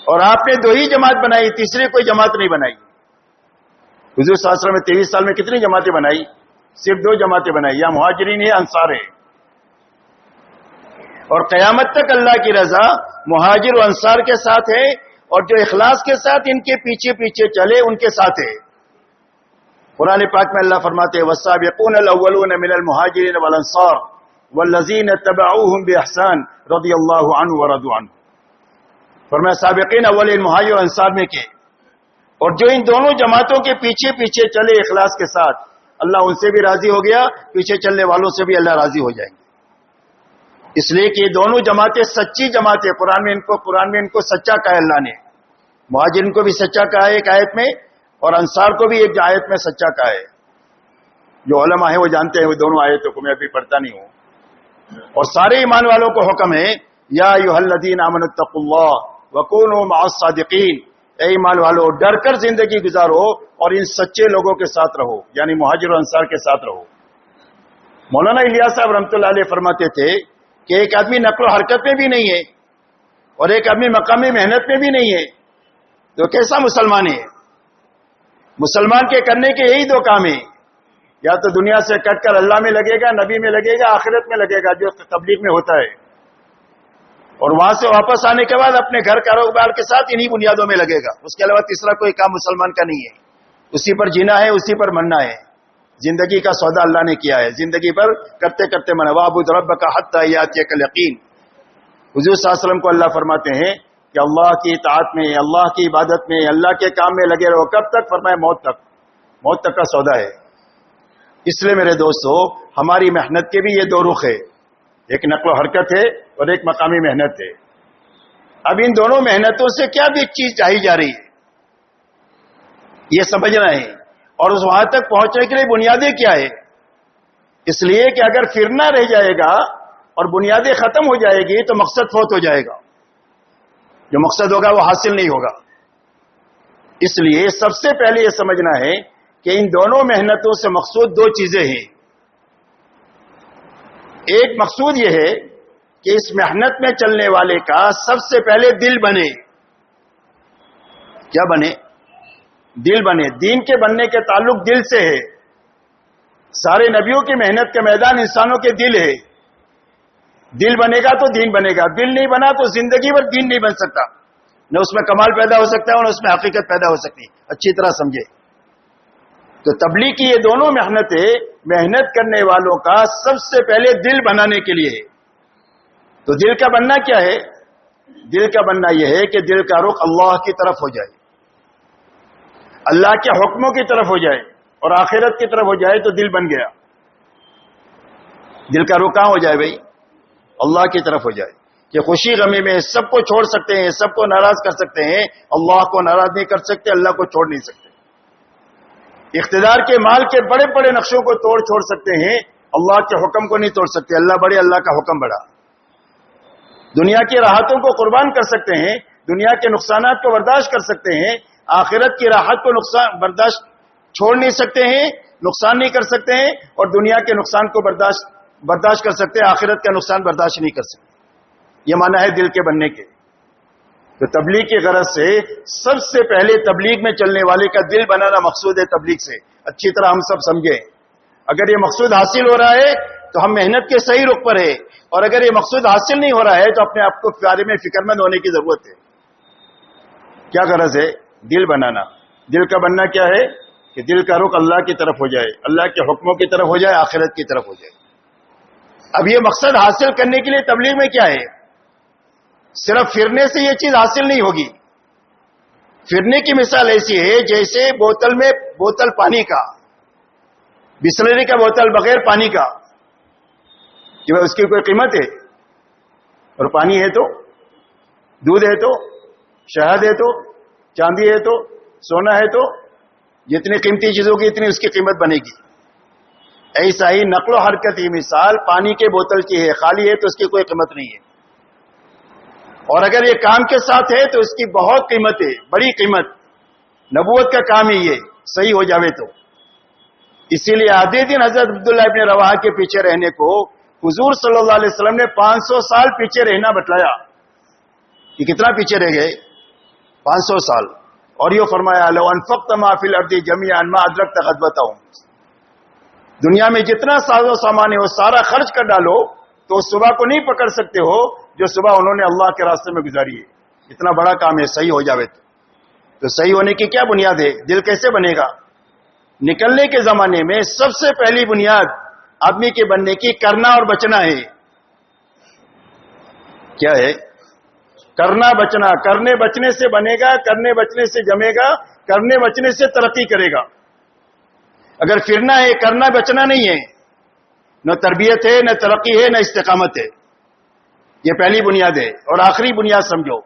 اور آپ نے 2 ہی جماعت بنائی، تیسری کوئی جماعت نہیں بنائی. حضور صلی اللہ علیہ وسلم نے 23 سال میں کتنی جماعتیں بنائی؟ صرف 2 جماعتیں بنائی. یا مہاجرین ہے، انصار ہے. اور قیامت تک اللہ کی رضا مہاجر و انصار کے ساتھ ہے، اور جو اخلاص کے ساتھ ان کے پیچھے پیچھے چلے ان کے ساتھ ہے. قرآن پاک میں اللہ فرماتے ہیں والسابقون الاولون من المہاجرین والانصار والذین اتبعوهم باحسان رضی اللہ عنہ ورضوا عنہ. فرمایا سابقین اولین مہاجر اور انصار میں کے، اور جو ان دونوں جماعتوں کے پیچھے پیچھے چلے اخلاص کے ساتھ، اللہ ان سے بھی راضی ہو گیا، پیچھے چلنے والوں سے بھی اللہ راضی ہو جائیں گے. اس لیے کہ یہ دونوں جماعتیں سچی جماعتیں، قرآن میں ان کو سچا کہا ہے اللہ نے. مہاجرین کو بھی سچا کہا ہے ایک آیت میں، اور انصار کو بھی ایک آیت میں سچا کہا ہے. جو علماء ہیں وہ جانتے ہیں وہ دونوں آیتوں کو، میں ابھی پڑھتا نہیں ہوں. اور سارے ایمان والوں کو حکم ہے یا ایھا الذین آمنوا اتقوا اللہ وکونوا مع الصادقین، اے ایمان والو ڈر کر زندگی گزارو اور ان سچے لوگوں کے ساتھ رہو، یعنی مہاجر و انصار کے ساتھ رہو. مولانا الیاس صاحب رحمۃ اللہ علیہ فرماتے تھے کہ ایک آدمی نقل و حرکت میں بھی نہیں ہے اور ایک آدمی مقامی محنت میں بھی نہیں ہے، تو کیسا مسلمان ہے؟ مسلمان کے کرنے کے یہی دو کام ہیں، یا تو دنیا سے کٹ کر اللہ میں لگے گا، نبی میں لگے گا، آخرت میں لگے گا جو تبلیغ میں ہوتا ہے، اور وہاں سے واپس آنے کے بعد اپنے گھر کاروبار کے ساتھ انہی بنیادوں میں لگے گا. اس کے علاوہ تیسرا کوئی کام مسلمان کا نہیں ہے. اسی پر جینا ہے، اسی پر مرنا ہے. زندگی کا سودا اللہ نے کیا ہے، زندگی پر کرتے کرتے مرنا. وَاعْبُدْ رَبَّكَ حَتَّىٰ يَأْتِيَكَ الْيَقِينُ. حضور صلی اللہ علیہ وسلم کو اللہ فرماتے ہیں کہ اللہ کی اطاعت میں، اللہ کی عبادت میں، اللہ کے کام میں لگے رہو. کب تک؟ فرمایا موت تک. موت تک کا سودا ہے. اس لیے میرے دوستو ہماری محنت کے بھی یہ دو رخ ہے، ایک نقل و حرکت ہے اور ایک مقامی محنت ہے. اب ان دونوں محنتوں سے کیا بھی چیز چاہی جا رہی ہے یہ سمجھنا ہے، اور اس وہاں تک پہنچنے کے لیے بنیادیں کیا ہے. اس لیے کہ اگر پھرنا رہ جائے گا اور بنیادیں ختم ہو جائے گی تو مقصد فوت ہو جائے گا، جو مقصد ہوگا وہ حاصل نہیں ہوگا. اس لیے سب سے پہلے یہ سمجھنا ہے کہ ان دونوں محنتوں سے مقصود دو چیزیں ہیں. ایک مقصود یہ ہے کہ اس محنت میں چلنے والے کا سب سے پہلے دل بنے. کیا بنے؟ دل بنے. دین کے بننے کے تعلق دل سے ہے. سارے نبیوں کی محنت کا میدان انسانوں کے دل ہے. دل بنے گا تو دین بنے گا، دل نہیں بنا تو زندگی بھر دین نہیں بن سکتا. نہ اس میں کمال پیدا ہو سکتا ہے، نہ اس میں حقیقت پیدا ہو سکتی. اچھی طرح سمجھے. تو تبلیغ کی یہ دونوں محنتیں محنت کرنے والوں کا سب سے پہلے دل بنانے کے لیے ہے. تو دل کا بننا کیا ہے؟ دل کا بننا یہ ہے کہ دل کا رخ اللہ کی طرف ہو جائے، اللہ کے حکموں کی طرف ہو جائے اور آخرت کی طرف ہو جائے تو دل بن گیا. دل کا رخ کہاں ہو جائے بھائی؟ اللہ کی طرف ہو جائے کہ خوشی غمی میں سب کو چھوڑ سکتے ہیں، سب کو ناراض کر سکتے ہیں، اللہ کو ناراض نہیں کر سکتے، اللہ کو چھوڑ نہیں سکتے. اقتدار کے مال کے بڑے بڑے نقشوں کو توڑ چھوڑ سکتے ہیں، اللہ کے حکم کو نہیں توڑ سکتے. اللہ بڑے، اللہ کا حکم بڑا. دنیا کی راحتوں کو قربان کر سکتے ہیں، دنیا کے نقصانات کو برداشت کر سکتے ہیں، آخرت کی راحت کو برداشت چھوڑ نہیں سکتے ہیں، نقصان نہیں کر سکتے ہیں، اور دنیا کے نقصان کو برداشت کر سکتے ہیں، آخرت کا نقصان برداشت نہیں کر سکتے. یہ معنی ہے دل کے بننے کے. تو تبلیغ کی غرض سے سب سے پہلے تبلیغ میں چلنے والے کا دل بنانا مقصود ہے تبلیغ سے. اچھی طرح ہم سب سمجھیں. اگر یہ مقصود حاصل ہو رہا ہے تو ہم محنت کے صحیح رخ پر ہے، اور اگر یہ مقصود حاصل نہیں ہو رہا ہے تو اپنے آپ کو بارے میں فکر مند ہونے کی ضرورت ہے. کیا غرض ہے؟ دل بنانا. دل کا بننا کیا ہے؟ کہ دل کا رخ اللہ کی طرف ہو جائے، اللہ کے حکموں کی طرف ہو جائے، آخرت کی طرف ہو جائے. اب یہ مقصد حاصل کرنے کے لیے تبلیغ میں کیا ہے؟ صرف پھرنے سے یہ چیز حاصل نہیں ہوگی. پھرنے کی مثال ایسی ہے جیسے بوتل میں بوتل پانی کا، بسلری کا بوتل بغیر پانی کا، کہ اس کی کوئی قیمت ہے؟ اور پانی ہے تو، دودھ ہے تو، شہد ہے تو، چاندی ہے تو، سونا ہے تو، جتنی قیمتی چیزوں کی اتنی اس کی قیمت بنے گی. ایسا ہی نقل و حرکت کی مثال پانی کے بوتل کی ہے، خالی ہے تو اس کی کوئی قیمت نہیں ہے، اور اگر یہ کام کے ساتھ ہے تو اس کی بہت قیمت ہے، بڑی قیمت. نبوت کا کام ہی یہ صحیح ہو جاوے تو. اسی لیے آدھے دن حضرت عبداللہ ابن رواحہ کے پیچھے رہنے کو حضور صلی اللہ علیہ وسلم نے 500 سال پیچھے رہنا بتلایا. کہ کتنا پیچھے رہ گئے؟ 500 سال. اور یہ فرمایا لو انفقت ما فی الارض جميعا ما ادرکت غدوتهم. دنیا میں جتنا ساز و سامان ہے وہ سارا خرچ کر ڈالو تو صبح کو نہیں پکڑ سکتے ہو جو صبح انہوں نے اللہ کے راستے میں گزاری ہے. اتنا بڑا کام ہے صحیح ہو جاوے تو صحیح ہونے کی کیا بنیاد ہے؟ دل کیسے بنے گا؟ نکلنے کے زمانے میں سب سے پہلی بنیاد آدمی کے بننے کی کرنا اور بچنا ہے. کیا ہے؟ کرنا بچنا، کرنے بچنے سے بنے گا، کرنے بچنے سے جمے گا، کرنے بچنے سے ترقی کرے گا. اگر پھرنا ہے، کرنا بچنا نہیں ہے، نہ تربیت ہے، نہ ترقی ہے، نہ استقامت ہے. یہ پہلی بنیاد ہے. اور آخری بنیاد سمجھو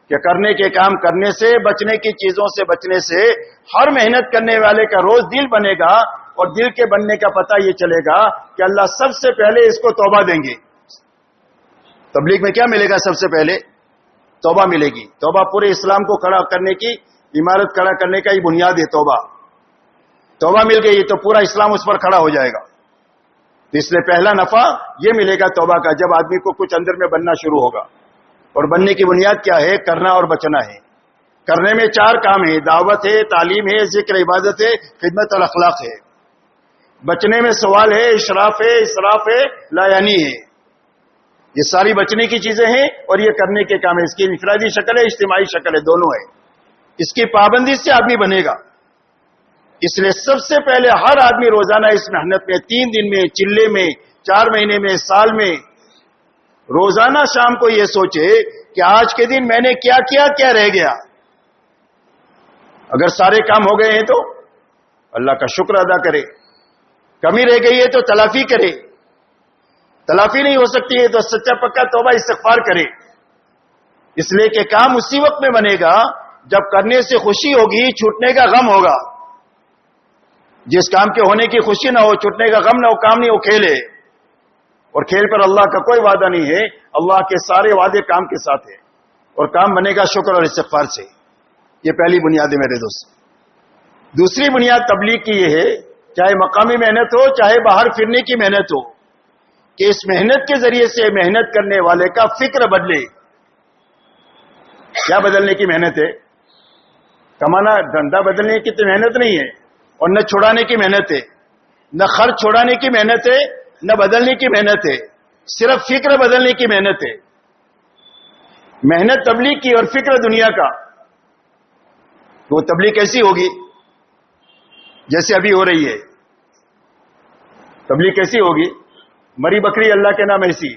کہ کرنے کے کام کرنے سے، بچنے کی چیزوں سے بچنے سے ہر محنت کرنے والے کا روز دل بنے گا، اور دل کے بننے کا پتہ یہ چلے گا کہ اللہ سب سے پہلے اس کو توبہ دیں گے. تبلیغ میں کیا ملے گا؟ سب سے پہلے توبہ ملے گی. توبہ پورے اسلام کو کھڑا کرنے کی، عمارت کھڑا کرنے کا ہی بنیاد ہے توبہ. توبہ مل گئی تو پورا اسلام اس پر کھڑا ہو جائے گا. تو اس لیے پہلا نفع یہ ملے گا توبہ کا، جب آدمی کو کچھ اندر میں بننا شروع ہوگا. اور بننے کی بنیاد کیا ہے؟ کرنا اور بچنا ہے. کرنے میں 4 کام ہیں: دعوت ہے، تعلیم ہے، ذکر عبادت ہے، خدمت اور اخلاق ہے. بچنے میں سوال ہے، اشراف ہے، اسراف ہے، لا یعنی ہے. یہ ساری بچنے کی چیزیں ہیں اور یہ کرنے کے کام ہے. اس کی انفرادی شکل ہے، اجتماعی شکل ہے، دونوں ہے. اس کی پابندی سے آدمی بنے گا. اس لیے سب سے پہلے ہر آدمی روزانہ اس محنت میں 3 دن میں، چلے میں، 4 مہینے میں، سال میں، روزانہ شام کو یہ سوچے کہ آج کے دن میں نے کیا کیا، کیا رہ گیا. اگر سارے کام ہو گئے ہیں تو اللہ کا شکر ادا کرے. کمی رہ گئی ہے تو تلافی کرے. تلافی نہیں ہو سکتی ہے تو سچا پکا توبہ استغفار کرے. اس لیے کہ کام اسی وقت میں بنے گا جب کرنے سے خوشی ہوگی، چھوٹنے کا غم ہوگا. جس کام کے ہونے کی خوشی نہ ہو، چھوٹنے کا غم نہ ہو، کام نہیں ہو، کھیل ہے. اور کھیل پر اللہ کا کوئی وعدہ نہیں ہے. اللہ کے سارے وعدے کام کے ساتھ ہیں. اور کام بنے گا شکر اور استغفار سے. یہ پہلی بنیاد ہے میرے دوست. دوسری بنیاد تبلیغ کی یہ ہے، چاہے مقامی محنت ہو، چاہے باہر پھرنے کی محنت ہو، کہ اس محنت کے ذریعے سے محنت کرنے والے کا فکر بدلے. کیا بدلنے کی محنت ہے؟ کمانا، دھندا بدلنے کی تو محنت نہیں ہے، اور نہ چھڑانے کی محنت ہے، نہ خرچ چھڑانے کی محنت ہے، نہ بدلنے کی محنت ہے. صرف فکر بدلنے کی محنت ہے. محنت تبلیغ کی اور فکر دنیا کا. وہ تبلیغ کیسی ہوگی؟ جیسے ابھی ہو رہی ہے. تبلیغ کیسی ہوگی؟ مری بکری اللہ کے نام ایسی.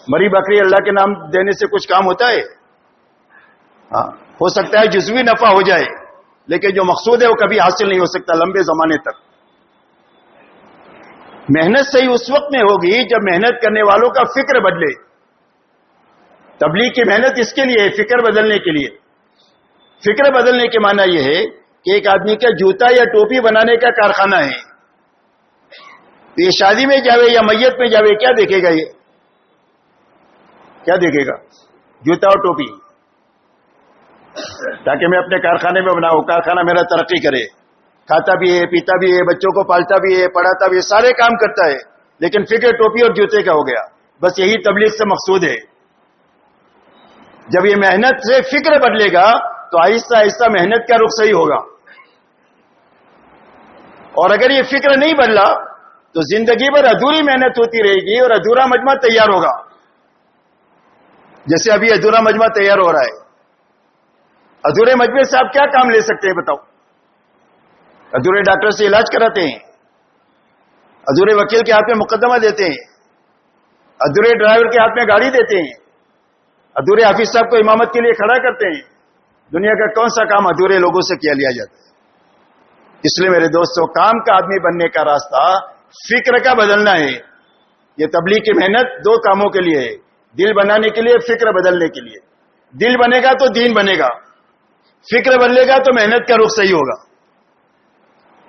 مری بکری اللہ کے نام دینے سے کچھ کام ہوتا ہے؟ ہاں، ہو سکتا ہے جزوی نفع ہو جائے، لیکن جو مقصود ہے وہ کبھی حاصل نہیں ہو سکتا لمبے زمانے تک. محنت صحیح اس وقت میں ہوگی جب محنت کرنے والوں کا فکر بدلے. تبلیغ کی محنت اس کے لیے ہے، فکر بدلنے کے لیے. فکر بدلنے کے معنی یہ ہے کہ ایک آدمی کا جوتا یا ٹوپی بنانے کا کارخانہ ہے. تو یہ شادی میں جاوے یا میت میں جاوے، کیا دیکھے گا؟ یہ کیا دیکھے گا؟ جوتا اور ٹوپی. تاکہ میں اپنے کارخانے میں بناؤں، کارخانہ میرا ترقی کرے. کھاتا بھی ہے، پیتا بھی ہے، بچوں کو پالتا بھی ہے، پڑھاتا بھی ہے، سارے کام کرتا ہے، لیکن فکر ٹوپی اور جوتے کا ہو گیا. بس یہی تبلیغ سے مقصود ہے. جب یہ محنت سے فکر بدلے گا تو آہستہ آہستہ محنت کا رخ صحیح ہوگا. اور اگر یہ فکر نہیں بدلا تو زندگی بھر ادھوری محنت ہوتی رہے گی اور ادھورا مجمع تیار ہوگا. جیسے ابھی ادھورا مجمع تیار ہو رہا ہے. ادھورے مجمع سے آپ کیا کام لے سکتے ہیں بتاؤ؟ ادھورے ڈاکٹر سے علاج کراتے ہیں، ادھورے وکیل کے ہاتھ میں مقدمہ دیتے ہیں، ادھورے ڈرائیور کے ہاتھ میں گاڑی دیتے ہیں، ادھورے حافظ صاحب کو امامت کے لیے کھڑا کرتے ہیں. دنیا کا کون سا کام ادھورے لوگوں سے کیا لیا جاتا ہے؟ اس لیے میرے دوستو، کام کا آدمی بننے کا راستہ فکر کا بدلنا ہے. یہ تبلیغ کی محنت 2 کاموں کے لیے ہے: دل بنانے کے لیے، فکر بدلنے کے لیے. دل بنے گا تو دین بنے گا، فکر بدلے گا تو محنت کا رخ صحیح ہوگا.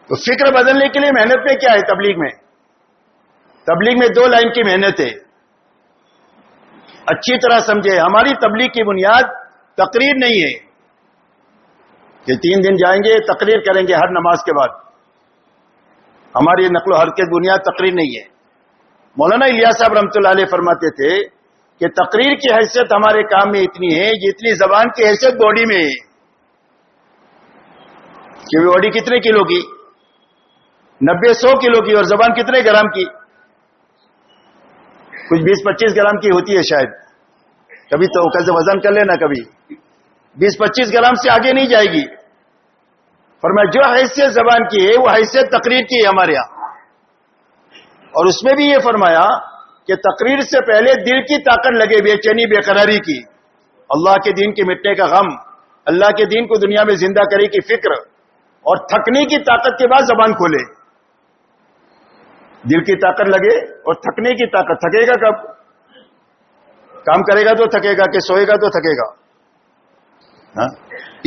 تو فکر بدلنے کے لیے محنت میں کیا ہے؟ تبلیغ میں 2 لائن کی محنت ہے. اچھی طرح سمجھے، ہماری تبلیغ کی بنیاد تقریر نہیں ہے کہ 3 دن جائیں گے تقریر کریں گے ہر نماز کے بعد. ہماری نقل و حرکت بنیاد تقریر نہیں ہے. مولانا الیاس صاحب رحمۃ اللہ علیہ فرماتے تھے کہ تقریر کی حیثیت ہمارے کام میں اتنی ہے جتنی زبان کی حیثیت باڈی میں ہے. کہ باڈی کتنے کلو کی؟ 90-100 کلو کی. اور زبان کتنے گرام کی؟ کچھ 20-25 گرام کی ہوتی ہے شاید. کبھی تو کیسے وزن کر لینا، کبھی 20-25 گرام سے آگے نہیں جائے گی. فرمایا جو حیثیت زبان کی ہے وہ حیثیت تقریر کی ہے ہمارے یہاں. اور اس میں بھی یہ فرمایا کہ تقریر سے پہلے دل کی طاقت لگے، بے چینی بے قراری کی. اللہ کے دین کے مٹنے کا غم، اللہ کے دین کو دنیا میں زندہ کرنے کی فکر، اور تھکنے کی طاقت کے بعد زبان کھولے. دل کی طاقت لگے اور تھکنے کی طاقت. تھکے گا کب؟ کام کرے گا تو تھکے گا، کہ سوئے گا تو تھکے گا.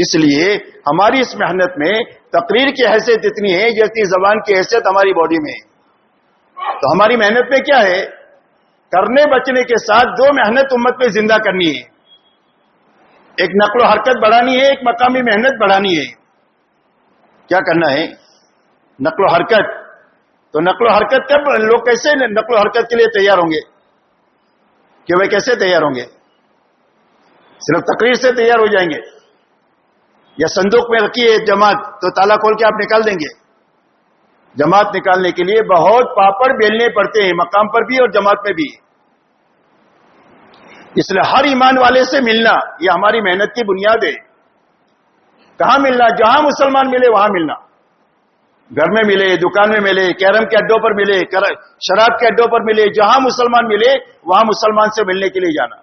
اس لیے ہماری اس محنت میں تقریر کی حیثیت اتنی ہے جتنی زبان کی حیثیت ہماری باڈی میں. تو ہماری محنت میں کیا ہے؟ کرنے بچنے کے ساتھ دو محنت امت میں زندہ کرنی ہے. ایک نقل و حرکت بڑھانی ہے، ایک مقامی محنت بڑھانی ہے. کیا کرنا ہے؟ نقل و حرکت. تو نقل و حرکت کب لوگ کیسے نقل و حرکت کے لیے تیار ہوں گے؟ کہ وہ کیسے تیار ہوں گے؟ صرف تقریر سے تیار ہو جائیں گے؟ یا صندوق میں رکھی ہے جماعت تو تالا کھول کے آپ نکال دیں گے؟ جماعت نکالنے کے لیے بہت پاپڑ بیلنے پڑتے ہیں، مقام پر بھی اور جماعت میں بھی. اس لیے ہر ایمان والے سے ملنا یہ ہماری محنت کی بنیاد ہے. کہاں ملنا؟ جہاں مسلمان ملے وہاں ملنا. گھر میں ملے، دکان میں ملے، کیرم کے اڈوں پر ملے، شراب کے اڈوں پر ملے، جہاں مسلمان ملے وہاں مسلمان سے ملنے کے لیے جانا،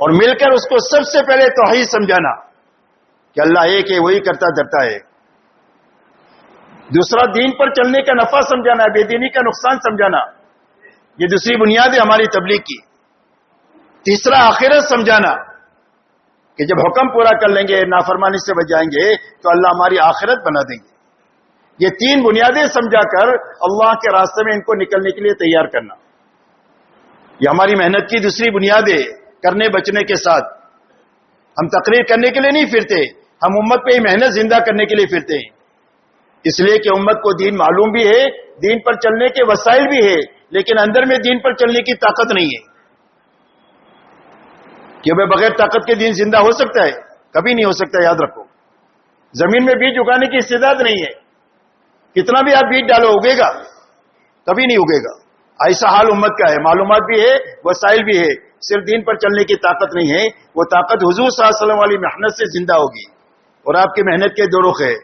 اور مل کر اس کو سب سے پہلے توحید سمجھانا کہ اللہ ایک ہے، وہی کرتا دھرتا ہے. دوسرا دین پر چلنے کا نفع سمجھانا، بے دینی کا نقصان سمجھانا. یہ دوسری بنیاد ہے ہماری تبلیغ کی. تیسرا آخرت سمجھانا کہ جب حکم پورا کر لیں گے، نافرمانی سے بچ جائیں گے تو اللہ ہماری آخرت بنا دیں گے. یہ تین بنیادیں سمجھا کر اللہ کے راستے میں ان کو نکلنے کے لیے تیار کرنا، یہ ہماری محنت کی دوسری بنیاد ہے. کرنے بچنے کے ساتھ ہم تقریر کرنے کے لیے نہیں پھرتے، ہم امت پہ ہی محنت زندہ کرنے کے لیے پھرتے ہیں. اس لیے کہ امت کو دین معلوم بھی ہے، دین پر چلنے کے وسائل بھی ہے، لیکن اندر میں دین پر چلنے کی طاقت نہیں ہے. کہ وہ بغیر طاقت کے دین زندہ ہو سکتا ہے؟ کبھی نہیں ہو سکتا. یاد رکھو، زمین میں بیج اگانے کی استعداد نہیں ہے. کتنا بھی آپ بیج ڈالو اگے گا؟ کبھی نہیں اگے گا. ایسا حال امت کا ہے. معلومات بھی ہے، وسائل بھی ہے، صرف دین پر چلنے کی طاقت نہیں ہے. وہ طاقت حضور صلی اللہ علیہ وسلم والی محنت سے زندہ ہوگی. اور آپ کی محنت کے دو رخ ہے.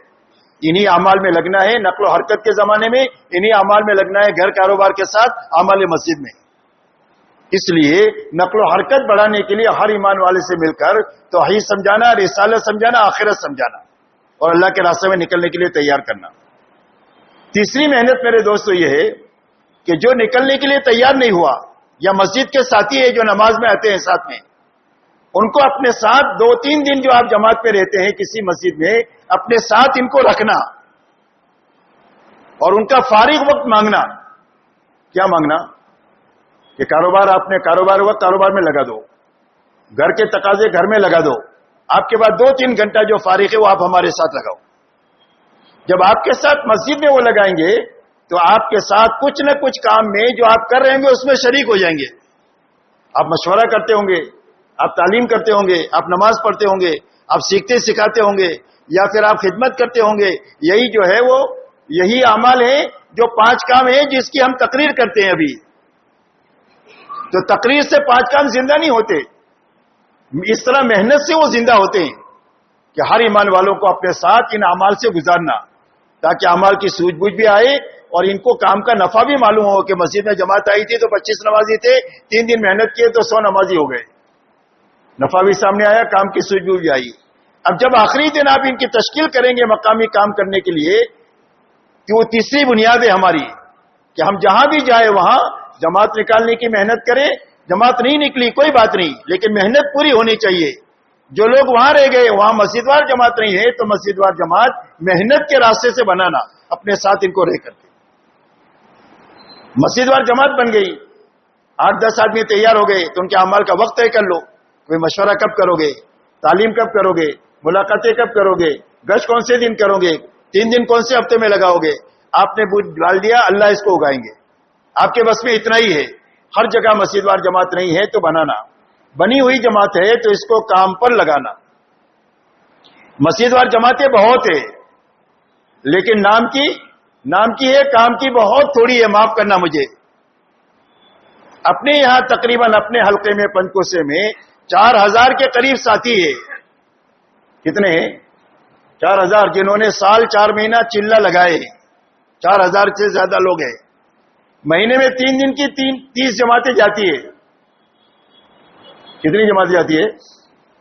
انہی اعمال میں لگنا ہے نقل و حرکت کے زمانے میں، انہی اعمال میں لگنا ہے گھر کاروبار کے ساتھ اعمال مسجد میں. اس لیے نقل و حرکت بڑھانے کے لیے ہر ایمان والے سے مل کر توحید سمجھانا، رسالت سمجھانا، آخرت سمجھانا، اور اللہ کے راستے میں نکلنے کے لیے تیار کرنا. تیسری محنت میرے دوستو یہ ہے کہ جو نکلنے کے لیے تیار نہیں ہوا، یا مسجد کے ساتھی ہے جو نماز میں آتے ہیں ساتھ میں، ان کو اپنے ساتھ 2-3 دن جو آپ جماعت پہ رہتے ہیں کسی مسجد میں، اپنے ساتھ ان کو رکھنا اور ان کا فارغ وقت مانگنا. کیا مانگنا؟ کہ کاروبار آپ نے وقت کاروبار میں لگا دو، گھر کے تقاضے گھر میں لگا دو، آپ کے بعد 2-3 گھنٹہ جو فارغ ہے وہ آپ ہمارے ساتھ لگاؤ. جب آپ کے ساتھ مسجد میں وہ لگائیں گے تو آپ کے ساتھ کچھ نہ کچھ کام میں جو آپ کر رہے ہوں گے اس میں شریک ہو جائیں گے. آپ مشورہ کرتے ہوں گے، آپ تعلیم کرتے ہوں گے، آپ نماز پڑھتے ہوں گے، آپ سیکھتے سکھاتے ہوں گے، یا پھر آپ خدمت کرتے ہوں گے. یہی جو ہے وہ یہی اعمال ہے جو 5 کام ہے جس کی ہم تقریر کرتے ہیں ابھی. تو تقریر سے 5 کام زندہ نہیں ہوتے، اس طرح محنت سے وہ زندہ ہوتے ہیں. کہ ہر ایمان والوں کو اپنے ساتھ ان اعمال سے گزارنا تاکہ اعمال کی سوجھ بوجھ بھی آئے اور ان کو کام کا نفع بھی معلوم ہو. کہ مسجد میں جماعت آئی تھی تو 25 نمازی تھے، 3 دن محنت کیے تو 100 نمازی ہو گئے. نفع بھی سامنے آیا، کام کی سوجھ بوجھ بھی آئی. اب جب آخری دن آپ ان کی تشکیل کریں گے مقامی کام کرنے کے لیے، کہ وہ تیسری بنیاد ہے ہماری کہ ہم جہاں بھی جائیں وہاں جماعت نکالنے کی محنت کریں. جماعت نہیں نکلی کوئی بات نہیں، لیکن محنت پوری ہونی چاہیے. جو لوگ وہاں رہ گئے، وہاں مسجد وار جماعت نہیں ہے تو مسجد وار جماعت محنت کے راستے سے بنانا، اپنے ساتھ ان کو رہ کر کے. مسجد وار جماعت بن گئی، 8-10 آدمی تیار ہو گئے تو ان کے اعمال کا وقت طے کر لو. کوئی مشورہ کب کرو گے، تعلیم کب کرو گے، ملاقاتیں کب کرو گے، گشت کون سے دن کرو گے، 3 دن کون سے ہفتے میں لگاؤ گے. آپ نے بوجھ ڈال دیا، اللہ اس کو اگائیں گے. آپ کے بس میں اتنا ہی ہے. ہر جگہ مسجد وار جماعت نہیں ہے تو بنانا، بنی ہوئی جماعت ہے تو اس کو کام پر لگانا. مسجد وار جماعتیں بہت ہے لیکن نام کی ہے، کام کی بہت تھوڑی ہے. معاف کرنا مجھے. اپنے یہاں تقریباً اپنے حلقے میں پنچکوسے میں 4000 کے قریب ساتھی ہے. کتنے ہیں؟ 4000، جنہوں نے سال 4 مہینہ چلہ لگائے. 4000 سے زیادہ لوگ ہیں. مہینے میں 3 دن کی 30 جماعتیں جاتی ہے. کتنی جماعتیں جاتی ہے؟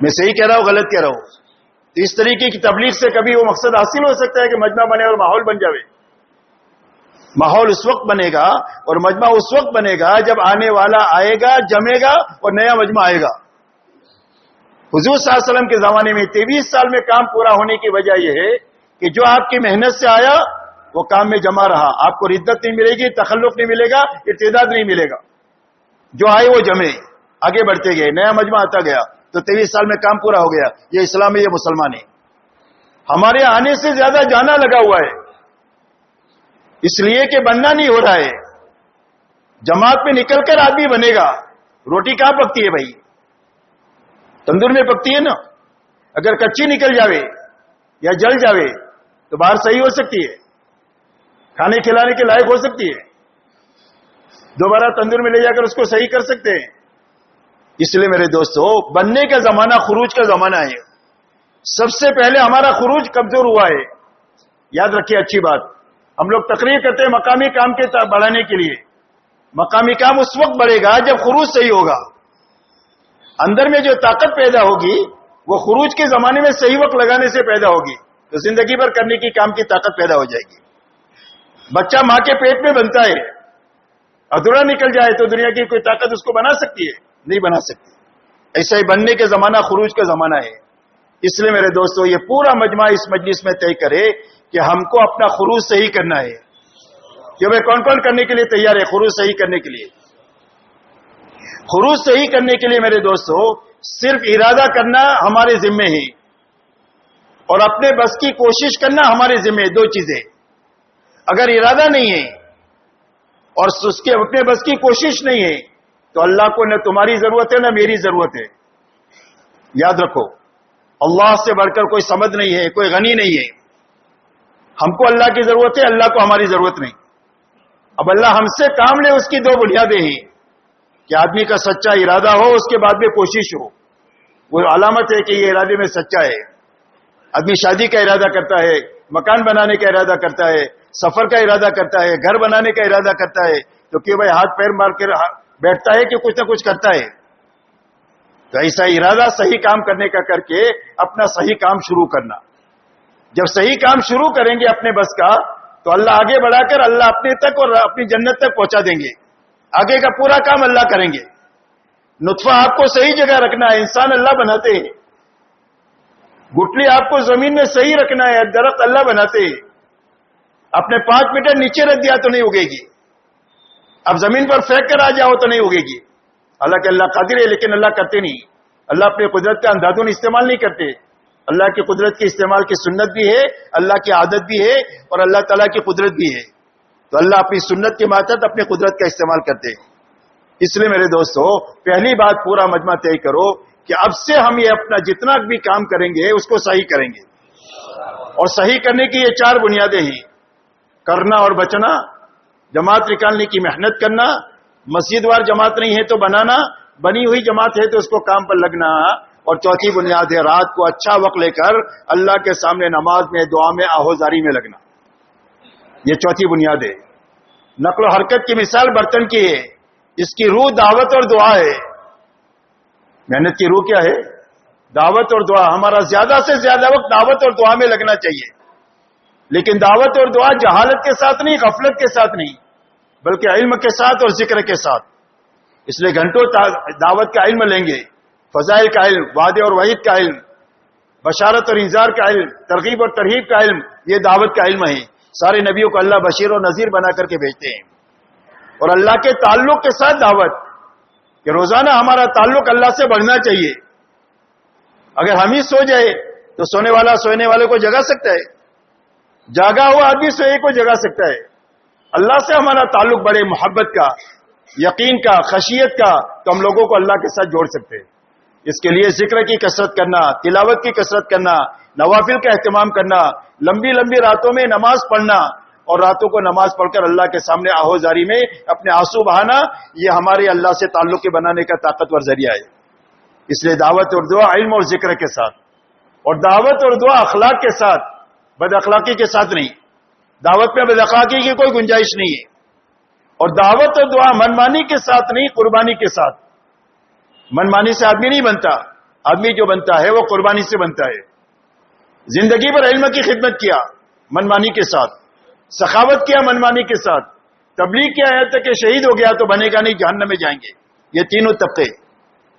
میں صحیح کہہ رہا ہوں غلط کہہ رہا ہوں؟ تو اس طریقے کی تبلیغ سے کبھی وہ مقصد حاصل ہو سکتا ہے کہ مجمع بنے اور ماحول بن جاوے؟ ماحول اس وقت بنے گا اور مجمع اس وقت بنے گا جب آنے والا آئے گا، جمے گا اور نیا مجمع آئے گا۔ حضور صلی اللہ علیہ وسلم کے زمانے میں 23 سال میں کام پورا ہونے کی وجہ یہ ہے کہ جو آپ کی محنت سے آیا وہ کام میں جمع رہا، آپ کو ردت نہیں ملے گی، تخلف نہیں ملے گا، ارتداد نہیں ملے گا۔ جو آئے وہ جمے، آگے بڑھتے گئے، نیا مجمع آتا گیا، تو 23 سال میں کام پورا ہو گیا۔ یہ اسلام ہے، یہ مسلمان ہے۔ ہمارے آنے سے زیادہ جانا لگا ہوا ہے، اس لیے کہ بننا نہیں ہو رہا ہے۔ جماعت میں نکل کر آدمی بنے گا۔ روٹی کہاں پکتی ہے بھائی؟ تندور میں پکتی ہے نا۔ اگر کچی نکل جاوے یا جل جاوے تو باہر صحیح ہو سکتی ہے، کھانے کھلانے کے لائق ہو سکتی ہے، دوبارہ تندور میں لے جا کر اس کو صحیح کر سکتے ہیں۔ اس لیے میرے دوستو، بننے کا زمانہ خروج کا زمانہ ہے۔ سب سے پہلے ہمارا خروج کمزور ہوا ہے، یاد رکھیے اچھی بات۔ ہم لوگ تقریر کرتے ہیں مقامی کام کے بڑھانے کے لیے۔ مقامی کام اس وقت بڑھے گا جب خروج صحیح ہوگا۔ اندر میں جو طاقت پیدا ہوگی وہ خروج کے زمانے میں صحیح وقت لگانے سے پیدا ہوگی، تو زندگی بھر کرنے کی کام کی طاقت پیدا ہو جائے گی۔ بچہ ماں کے پیٹ میں بنتا ہے، ادھورا نکل جائے تو دنیا کی کوئی طاقت اس کو بنا سکتی ہے؟ نہیں بنا سکتی۔ ایسا ہی بننے کے زمانہ خروج کا زمانہ ہے۔ اس لیے میرے دوستو، یہ پورا مجمع اس مجلس میں طے کرے کہ ہم کو اپنا خروج صحیح کرنا ہے۔ کہ بھائی کون کون کرنے کے لیے تیار ہے خروج صحیح کرنے کے لیے؟ خروج صحیح کرنے کے لیے میرے دوستو صرف ارادہ کرنا ہمارے ذمے ہے، اور اپنے بس کی کوشش کرنا ہمارے ذمے ہے۔ دو چیزیں، اگر ارادہ نہیں ہے اور اس کے اپنے بس کی کوشش نہیں ہے تو اللہ کو نہ تمہاری ضرورت ہے نہ میری ضرورت ہے۔ یاد رکھو، اللہ سے بڑھ کر کوئی سمد نہیں ہے، کوئی غنی نہیں ہے۔ ہم کو اللہ کی ضرورت ہے، اللہ کو ہماری ضرورت نہیں۔ اب اللہ ہم سے کام لے، اس کی دو بنیادیں ہیں کہ آدمی کا سچا ارادہ ہو، اس کے بعد میں کوشش ہو۔ وہ علامت ہے کہ یہ ارادے میں سچا ہے۔ آدمی شادی کا ارادہ کرتا ہے، مکان بنانے کا ارادہ کرتا ہے، سفر کا ارادہ کرتا ہے، گھر بنانے کا ارادہ کرتا ہے، تو کہ بھائی ہاتھ پیر مار کر بیٹھتا ہے کہ کچھ نہ کچھ کرتا ہے؟ تو ایسا ارادہ صحیح کام کرنے کا کر کے اپنا صحیح کام شروع کرنا۔ جب صحیح کام شروع کریں گے اپنے بس کا تو اللہ آگے بڑھا کر اللہ اپنے تک اور اپنی جنت تک پہنچا دیں گے۔ آگے کا پورا کام اللہ کریں گے۔ نطفہ آپ کو صحیح جگہ رکھنا ہے، انسان اللہ بناتے ہیں۔ گٹلی آپ کو زمین میں صحیح رکھنا ہے، درخت اللہ بناتے ہیں۔ اپنے 5 میٹر نیچے رکھ دیا تو نہیں اگے گی، اب زمین پر پھینک کر آ جاؤ تو نہیں اگے گی۔ حالانکہ اللہ قادر ہے، لیکن اللہ کرتے نہیں۔ اللہ اپنے قدرت کا اندھادھن استعمال نہیں کرتے۔ اللہ کی قدرت کے استعمال کی سنت بھی ہے، اللہ کی عادت بھی ہے، اور اللہ تعالیٰ کی قدرت بھی ہے۔ تو اللہ اپنی سنت کے ماتحت اپنی قدرت کا استعمال کرتے ہیں۔ اس لیے میرے دوستو، پہلی بات پورا مجمع طے کرو کہ اب سے ہم یہ اپنا جتنا بھی کام کریں گے اس کو صحیح کریں گے۔ اور صحیح کرنے کی یہ 4 بنیادیں ہیں: کرنا اور بچنا، جماعت نکالنے کی محنت کرنا، مسجد وار جماعت نہیں ہے تو بنانا، بنی ہوئی جماعت ہے تو اس کو کام پر لگنا، اور چوتھی بنیاد ہے رات کو اچھا وقت لے کر اللہ کے سامنے نماز میں، دعا میں، آہوزاری میں لگنا۔ یہ چوتھی بنیاد ہے۔ نقل و حرکت کی مثال برتن کی ہے، اس کی روح دعوت اور دعا ہے۔ محنت کی روح کیا ہے؟ دعوت اور دعا۔ ہمارا زیادہ سے زیادہ وقت دعوت اور دعا میں لگنا چاہیے، لیکن دعوت اور دعا جہالت کے ساتھ نہیں، غفلت کے ساتھ نہیں، بلکہ علم کے ساتھ اور ذکر کے ساتھ۔ اس لیے گھنٹوں دعوت کا علم لیں گے، فضائل کا علم، وعدے اور وعید کا علم، بشارت اور انذار کا علم، ترغیب اور ترہیب کا علم، یہ دعوت کا علم ہے۔ سارے نبیوں کو اللہ بشیر اور نذیر بنا کر کے بھیجتے ہیں۔ اور اللہ کے تعلق کے ساتھ دعوت، کہ روزانہ ہمارا تعلق اللہ سے بڑھنا چاہیے۔ اگر ہم ہی سو جائے تو سونے والا سونے والے کو جگا سکتا ہے؟ جاگا ہوا آدمی سوئے کو جگا سکتا ہے؟ اللہ سے ہمارا تعلق بڑھے، محبت کا، یقین کا، خشیت کا، تو ہم لوگوں کو اللہ کے ساتھ جوڑ سکتے ہیں۔ اس کے لیے ذکر کی کثرت کرنا، تلاوت کی کثرت کرنا، نوافل کا اہتمام کرنا، لمبی لمبی راتوں میں نماز پڑھنا، اور راتوں کو نماز پڑھ کر اللہ کے سامنے آہوزاری میں اپنے آنسو بہانا، یہ ہمارے اللہ سے تعلق کے بنانے کا طاقتور ذریعہ ہے۔ اس لیے دعوت اور دعا علم اور ذکر کے ساتھ، اور دعوت اور دعا اخلاق کے ساتھ، بد اخلاقی کے ساتھ نہیں۔ دعوت میں بد اخلاقی کی کوئی گنجائش نہیں ہے، اور دعوت اور دعا منمانی کے ساتھ نہیں، قربانی کے ساتھ۔ منمانی سے آدمی نہیں بنتا، آدمی جو بنتا ہے وہ قربانی سے بنتا ہے. زندگی پر علم کی خدمت کیا منمانی کے ساتھ, سخاوت کیا منمانی کے ساتھ, تبلیغ کیا ہے تک کہ شہید ہو گیا تو بنے گا نہیں, جہنم میں جائیں گے. یہ تینوں طبقے.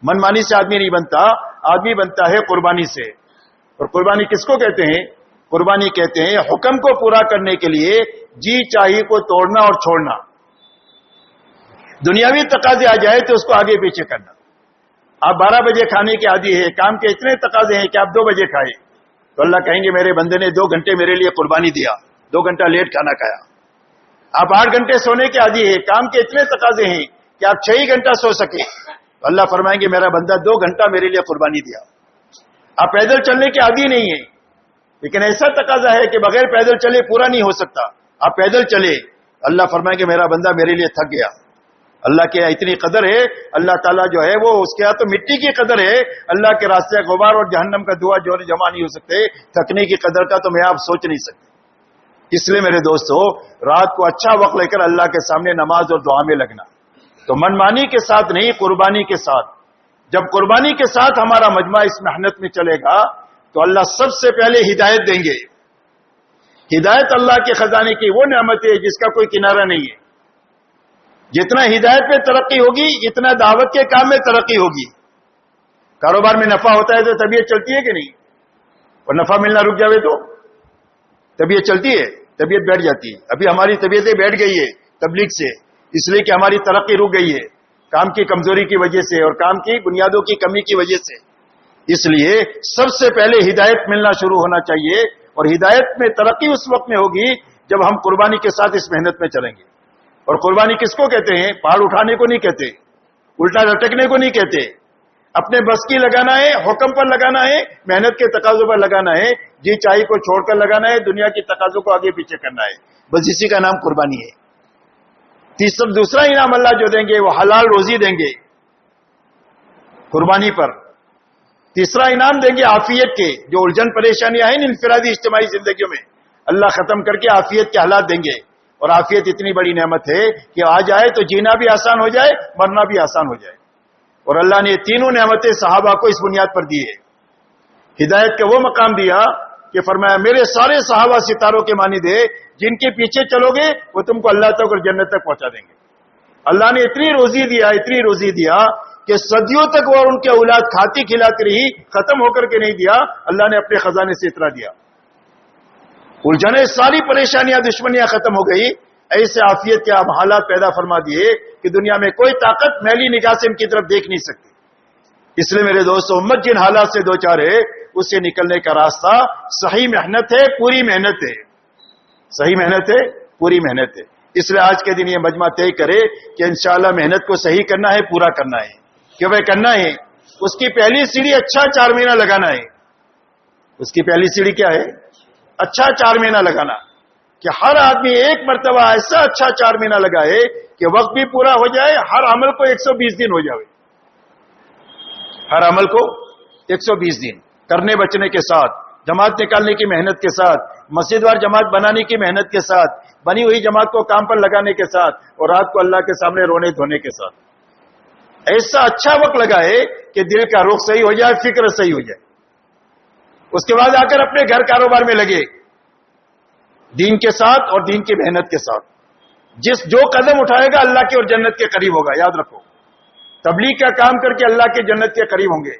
منمانی سے آدمی نہیں بنتا, آدمی بنتا ہے قربانی سے. اور قربانی کس کو کہتے ہیں؟ قربانی کہتے ہیں حکم کو پورا کرنے کے لیے جی چاہیے کو توڑنا اور چھوڑنا. دنیاوی تقاضے آ جائے تو اس کو آگے پیچھے کرنا. آپ 12 بجے کھانے کے عادی ہے, کام کے اتنے تقاضے ہیں کہ آپ 2 بجے کھائے تو اللہ کہیں گے میرے بندے نے 2 گھنٹے میرے لیے قربانی دیا, 2 گھنٹہ لیٹ کھانا کھایا. آپ 8 گھنٹے سونے کے عادی ہے, کام کے اتنے تقاضے ہیں کہ آپ 6 گھنٹہ سو سکے تو اللہ فرمائیں گے میرا بندہ 2 گھنٹہ میرے لیے قربانی دیا. آپ پیدل چلنے کے عادی نہیں ہیں, لیکن ایسا تقاضا ہے کہ بغیر پیدل چلے پورا نہیں ہو سکتا, آپ پیدل چلے, اللہ فرمائیں گے میرا بندہ میرے لیے تھک گیا. اللہ کے اتنی قدر ہے, اللہ تعالیٰ جو ہے وہ اس کے ہاں تو مٹی کی قدر ہے, اللہ کے راستے غبار اور جہنم کا دعا جو جمع نہیں ہو سکتے. تھکنے کی قدر کا تو میں آپ سوچ نہیں سکتے. اس لیے میرے دوستو, رات کو اچھا وقت لے کر اللہ کے سامنے نماز اور دعا میں لگنا. تو منمانی کے ساتھ نہیں, قربانی کے ساتھ. جب قربانی کے ساتھ ہمارا مجمع اس محنت میں چلے گا تو اللہ سب سے پہلے ہدایت دیں گے. ہدایت اللہ کے خزانے کی وہ نعمت ہے جس کا کوئی کنارہ نہیں ہے. جتنا ہدایت میں ترقی ہوگی اتنا دعوت کے کام میں ترقی ہوگی. کاروبار میں نفع ہوتا ہے تو طبیعت چلتی ہے کہ نہیں؟ اور نفع ملنا رک جاوے تو طبیعت چلتی ہے, طبیعت بیٹھ جاتی ہے. ابھی ہماری طبیعتیں بیٹھ گئی ہے تبلیغ سے, اس لیے کہ ہماری ترقی رک گئی ہے کام کی کمزوری کی وجہ سے اور کام کی بنیادوں کی کمی کی وجہ سے. اس لیے سب سے پہلے ہدایت ملنا شروع ہونا چاہیے, اور ہدایت میں ترقی اس وقت میں ہوگی جب ہم قربانی کے ساتھ اس محنت میں چلیں گے. اور قربانی کس کو کہتے ہیں؟ پہاڑ اٹھانے کو نہیں کہتے, الٹا لٹکنے کو نہیں کہتے. اپنے بس کی لگانا ہے, حکم پر لگانا ہے, محنت کے تقاضوں پر لگانا ہے, جی چاہیے کو چھوڑ کر لگانا ہے, دنیا کی تقاضوں کو آگے پیچھے کرنا ہے. بس اسی کا نام قربانی ہے. دوسرا انعام اللہ جو دیں گے وہ حلال روزی دیں گے قربانی پر. تیسرا انعام دیں گے عافیت کے. جو الجھن پریشانیاں ہیں انفرادی اجتماعی زندگیوں میں, اللہ ختم کر کے عافیت کے حالات دیں گے. اور عافیت اتنی بڑی نعمت ہے کہ آ جائے تو جینا بھی آسان ہو جائے, مرنا بھی آسان ہو جائے. اور اللہ نے یہ تینوں نعمتیں صحابہ کو اس بنیاد پر دی ہے. ہدایت کا وہ مقام دیا کہ فرمایا میرے سارے صحابہ ستاروں کے مانند ہے, جن کے پیچھے چلو گے وہ تم کو اللہ تک اور جنت تک پہنچا دیں گے. اللہ نے اتنی روزی دیا کہ صدیوں تک وہ ان کے اولاد کھاتی کھلاتی رہی, ختم ہو کر کے نہیں دیا. اللہ نے اپنے خزانے سے اتنا دیا. الجھنے ساری پریشانیاں دشمنیاں ختم ہو گئی. ایسے عافیت کے حالات پیدا فرما دیے کہ دنیا میں کوئی طاقت میلی نگاہ سے ان کی طرف دیکھ نہیں سکتی. اس لیے میرے دوستو, امت جن حالات سے دوچار ہے اس سے نکلنے کا راستہ صحیح محنت ہے, پوری محنت ہے. صحیح محنت ہے, پوری محنت ہے. اس لیے آج کے دن یہ مجمع طے کرے کہ انشاءاللہ محنت کو صحیح کرنا ہے, پورا کرنا ہے. کہ وہ کرنا ہے, اس کی پہلی سیڑھی اچھا 4 مہینہ لگانا ہے. اس کی پہلی سیڑھی کیا ہے؟ اچھا 4 مہینہ لگانا. کہ ہر آدمی ایک مرتبہ ایسا اچھا 4 مہینہ لگائے کہ وقت بھی پورا ہو جائے, ہر عمل کو 120 دن ہو جائے. ہر عمل کو 120 دن کرنے بچنے کے ساتھ, جماعت نکالنے کی محنت کے ساتھ, مسجد وار جماعت بنانے کی محنت کے ساتھ, بنی ہوئی جماعت کو کام پر لگانے کے ساتھ, اور رات کو اللہ کے سامنے رونے دھونے کے ساتھ. ایسا اچھا وقت لگائے کہ دل کا رخ صحیح ہو جائے, فکر صحیح ہو جائے. اس کے بعد آ کر اپنے گھر کاروبار میں لگے, دین کے ساتھ اور دین کی محنت کے ساتھ. جو قدم اٹھائے گا اللہ کے اور جنت کے قریب ہوگا. یاد رکھو, تبلیغ کا کام کر کے اللہ کے جنت کے قریب ہوں گے,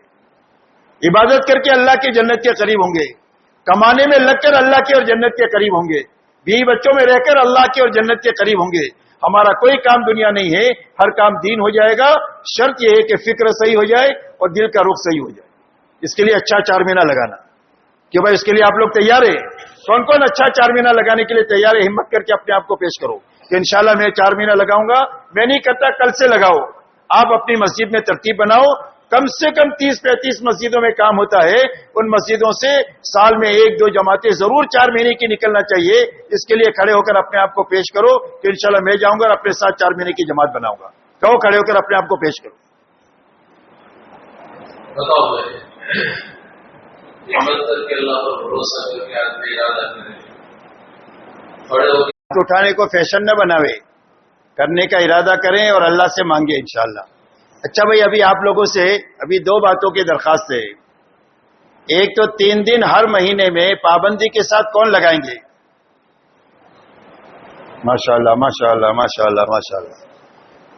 عبادت کر کے اللہ کے جنت کے قریب ہوں گے, کمانے میں لگ کر اللہ کے اور جنت کے قریب ہوں گے, بیوی بچوں میں رہ کر اللہ کے اور جنت کے قریب ہوں گے. ہمارا کوئی کام دنیا نہیں ہے, ہر کام دین ہو جائے گا. شرط یہ ہے کہ فکر صحیح ہو جائے اور دل کا رخ صحیح ہو جائے. اس کے لیے اچھا 4 مہینہ لگانا. کہ بھائی اس کے لیے آپ لوگ تیار ہیں؟ کون کون اچھا 4 مہینہ لگانے کے لیے تیار ہے؟ ہمت کر کے اپنے آپ کو پیش کرو کہ انشاءاللہ میں 4 مہینہ لگاؤں گا. میں نہیں کہتا کل سے لگاؤ, آپ اپنی مسجد میں ترتیب بناؤ. کم سے کم 30-35 مسجدوں میں کام ہوتا ہے. ان مسجدوں سے سال میں 1-2 جماعتیں ضرور 4 مہینے کی نکلنا چاہیے. اس کے لیے کھڑے ہو کر اپنے آپ کو پیش کرو کہ انشاءاللہ میں جاؤں گا اور اپنے ساتھ 4 مہینے کی جماعت بناؤں گا. کہو کھڑے ہو کر اپنے آپ کو پیش کرو. اٹھانے کو فیشن نہ بناوے, کرنے کا ارادہ کریں اور اللہ سے مانگے انشاءاللہ. اچھا بھائی، ابھی آپ لوگوں سے ابھی دو باتوں کی درخواست ہے. ایک تو 3 دن ہر مہینے میں پابندی کے ساتھ کون لگائیں گے؟ ماشاءاللہ ماشاءاللہ ماشاءاللہ ماشاءاللہ.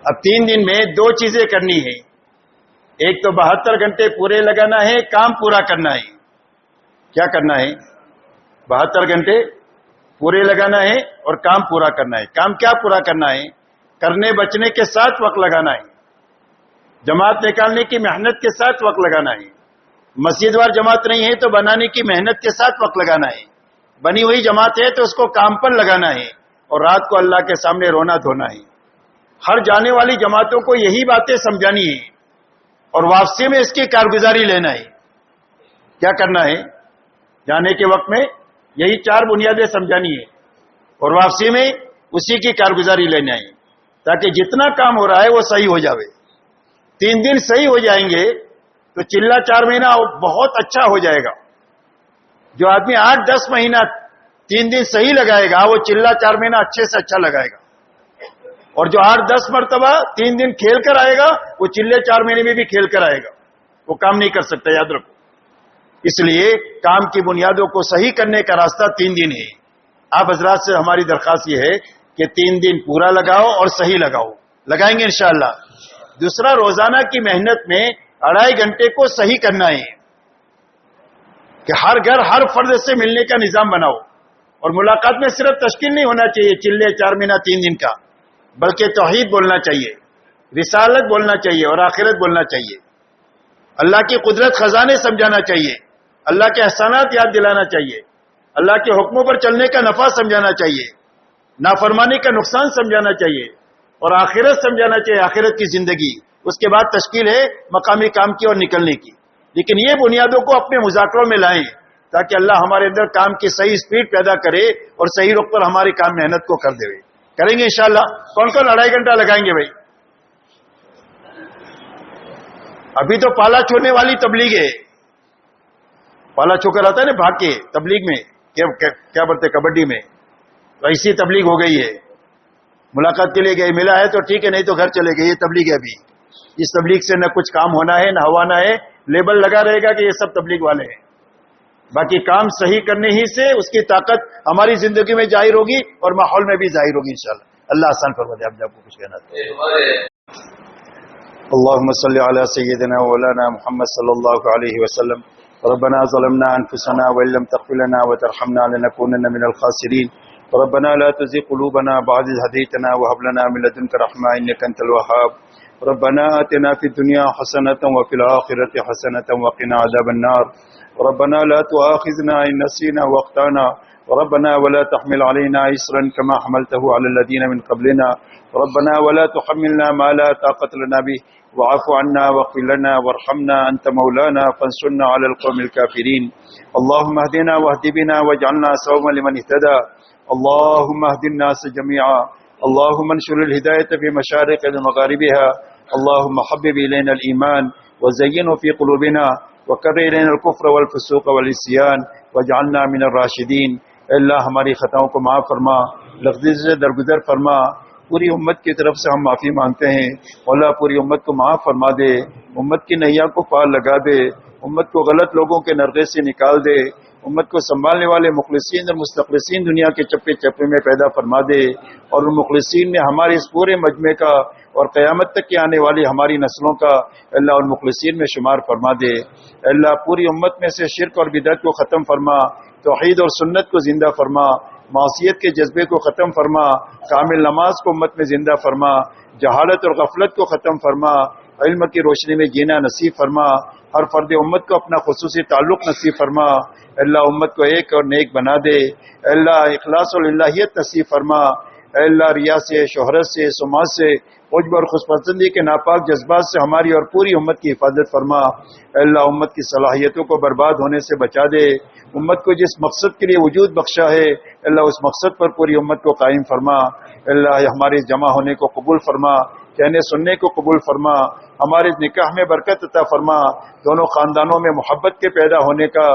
اب 3 دن میں 2 چیزیں کرنی ہے. ایک تو 72 گھنٹے پورے لگانا ہے، کام پورا کرنا ہے. کیا کرنا ہے؟ 72 گھنٹے پورے لگانا ہے اور کام پورا کرنا ہے. کام کیا پورا کرنا ہے؟ کرنے بچنے کے ساتھ وقت لگانا ہے. جماعت نکالنے کی محنت کے ساتھ وقت لگانا ہے. مسجد وار جماعت نہیں ہے تو بنانے کی محنت کے ساتھ وقت لگانا ہے. بنی ہوئی جماعت ہے تو اس کو کام پر لگانا ہے اور رات کو اللہ کے سامنے رونا دھونا ہے. ہر جانے والی جماعتوں کو یہی باتیں سمجھانی ہے اور واپسی میں اس کی کارگزاری لینا ہے. کیا کرنا ہے؟ جانے کے وقت میں یہی 4 بنیادیں سمجھانی ہے اور واپسی میں اسی کی کارگزاری لینا ہے تاکہ جتنا کام ہو رہا ہے وہ صحیح ہو جاوے. 3 دن صحیح ہو جائیں گے تو چلہ 4 مہینہ بہت اچھا ہو جائے گا. جو آدمی 8-10 مہینہ 3 دن صحیح لگائے گا وہ چلہ 4 مہینہ اچھے سے اچھا لگائے گا. اور جو 8-10 مرتبہ 3 دن کھیل کر آئے گا وہ چلے 4 مہینے میں بھی کھیل کر آئے گا. وہ کام نہیں کر سکتا، یاد رکھو. اس لیے کام کی بنیادوں کو صحیح کرنے کا راستہ 3 دن ہے. آپ حضرات سے ہماری درخواست یہ ہے کہ 3 دن پورا لگاؤ اور صحیح لگاؤ. لگائیں گے انشاءاللہ. دوسرا، روزانہ کی محنت میں 2.5 گھنٹے کو صحیح کرنا ہے کہ ہر گھر ہر فرد سے ملنے کا نظام بناؤ. اور ملاقات میں صرف تشکیل نہیں ہونا چاہیے چلے 4 مہینہ 3 دن کا، بلکہ توحید بولنا چاہیے، رسالت بولنا چاہیے اور آخرت بولنا چاہیے. اللہ کی قدرت خزانے سمجھانا چاہیے، اللہ کے احسانات یاد دلانا چاہیے، اللہ کے حکموں پر چلنے کا نفع سمجھانا چاہیے، نافرمانی کا نقصان سمجھانا چاہیے اور آخرت سمجھانا چاہیے، آخرت کی زندگی. اس کے بعد تشکیل ہے مقامی کام کی اور نکلنے کی. لیکن یہ بنیادوں کو اپنے مذاکروں میں لائیں تاکہ اللہ ہمارے اندر کام کی صحیح سپیڈ پیدا کرے اور صحیح رخ پر ہماری کام محنت کو کر دے. کریں گے انشاءاللہ. کون کون 2.5 گھنٹہ لگائیں گے بھائی؟ ابھی تو پالا چھوڑنے والی تبلیغ ہے. پالا چھو کر آتا ہے نا بھاگ کے تبلیغ میں، کیا بولتے کبڈی میں، تو ایسی تبلیغ ہو گئی ہے. ملاقات کے لیے گئے، ملا ہے تو ٹھیک ہے، نہیں تو گھر چلے گئے. یہ تبلیغ ہے. ابھی اس تبلیغ سے نہ کچھ کام ہونا ہے نہ ہوانا ہے. لیبل لگا رہے گا کہ یہ سب تبلیغ والے ہیں. باقی کام صحیح کرنے ہی سے اس کی طاقت ہماری زندگی میں ظاہر ہوگی اور ماحول میں بھی ظاہر ہوگی انشاءاللہ. اللہ آسان فرما دے. آپ کو کچھ کہنا تھا؟ اللهم صل على سيدنا ومولانا محمد صلى الله عليه وسلم. ربنا ظلمنا انفسنا وان لم تغفر لنا وترحمنا لنكونن من الخاسرين. ربنا لا تزغ قلوبنا بعد إذ هديتنا وهب لنا من لدنك رحمة إنك أنت الوهاب. ربنا آتنا في الدنيا حسنة وفي الآخرة حسنة وقنا عذاب النار. ربنا لا تؤاخذنا إن نسينا واخطأنا. ربنا ولا تحمل علينا إصرا كما حملته على الذين من قبلنا. ربنا ولا تحملنا ما لا طاقة لنا به واعف عنا واغفر لنا وارحمنا أنت مولانا فانصرنا على القوم الكافرين. اللهم اهدنا واهد بنا واجعلنا سببا لمن اهتدى. اللهم اهد الناس جميعا. اللهم انشر الهداية في مشارق ومغاربها. اللهم حبب إلينا الإيمان وزينه في قلوبنا وكره إلينا الكفر والفسوق والعصيان واجعلنا من الراشدين. اللہ ہماری خطاؤں کو معاف فرما، لفظ سے درگزر فرما. پوری امت کی طرف سے ہم معافی مانگتے ہیں. اللہ پوری امت کو معاف فرما دے، امت کی نہیاں کو پار لگا دے، امت کو غلط لوگوں کے نرغے سے نکال دے، امت کو سنبھالنے والے مخلصین اور مستخلصین دنیا کے چپے چپے میں پیدا فرما دے. اور ان مخلصین میں ہمارے اس پورے مجمع کا اور قیامت تک کی آنے والی ہماری نسلوں کا اللہ ان مخلصین میں شمار فرما دے. اللہ پوری امت میں سے شرک اور بدعت کو ختم فرما، توحید اور سنت کو زندہ فرما، معصیت کے جذبے کو ختم فرما، کامل نماز کو امت میں زندہ فرما، جہالت اور غفلت کو ختم فرما، علم کی روشنی میں جینا نصیب فرما. ہر فرد امت کو اپنا خصوصی تعلق نصیب فرما. اللہ امت کو ایک اور نیک بنا دے. اللہ اخلاص اور الہیت نصیب فرما. اللہ ریا سے، شہرت سے، سماج سے، عجب اور خوش پسندی کے ناپاک جذبات سے ہماری اور پوری امت کی حفاظت فرما. اللہ امت کی صلاحیتوں کو برباد ہونے سے بچا دے. امت کو جس مقصد کے لیے وجود بخشا ہے اللہ اس مقصد پر پوری امت کو قائم فرما. اللہ ہمارے جمع ہونے کو قبول فرما، کہنے سننے کو قبول فرما. ہمارے نکاح میں برکت عطا فرما. دونوں خاندانوں میں محبت کے پیدا ہونے کا،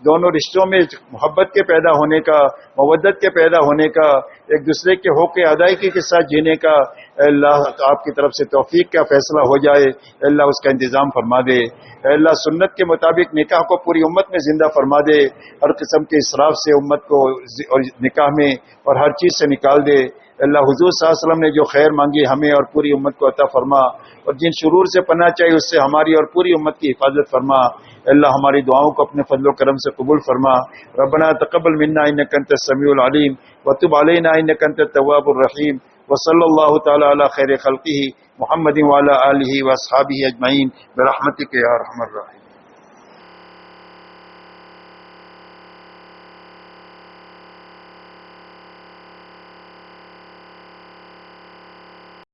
دونوں رشتوں میں محبت کے پیدا ہونے کا، مودت کے پیدا ہونے کا، ایک دوسرے کے حقوق ادائیگی کے ساتھ جینے کا اے اللہ آپ کی طرف سے توفیق کا فیصلہ ہو جائے، اے اللہ اس کا انتظام فرما دے، اے اللہ سنت کے مطابق نکاح کو پوری امت میں زندہ فرما دے، ہر قسم کے اسراف سے امت کو اور نکاح میں اور ہر چیز سے نکال دے، اے اللہ حضور صلی اللہ علیہ وسلم نے جو خیر مانگی ہمیں اور پوری امت کو عطا فرما، اور جن شرور سے پناہ چاہیے اس سے ہماری اور پوری امت کی حفاظت فرما، اے اللہ ہماری دعاؤں کو اپنے فضل و کرم سے قبول فرما، ربنا تقبل منا انک انت السمیع العلیم وتب علینا انک انت التواب الرحیم، وصلی اللہ تعالی علی خیر خلقہ محمد وعلی آلہ واصحابہ اجمعین برحمتک یا ارحم الراحمین۔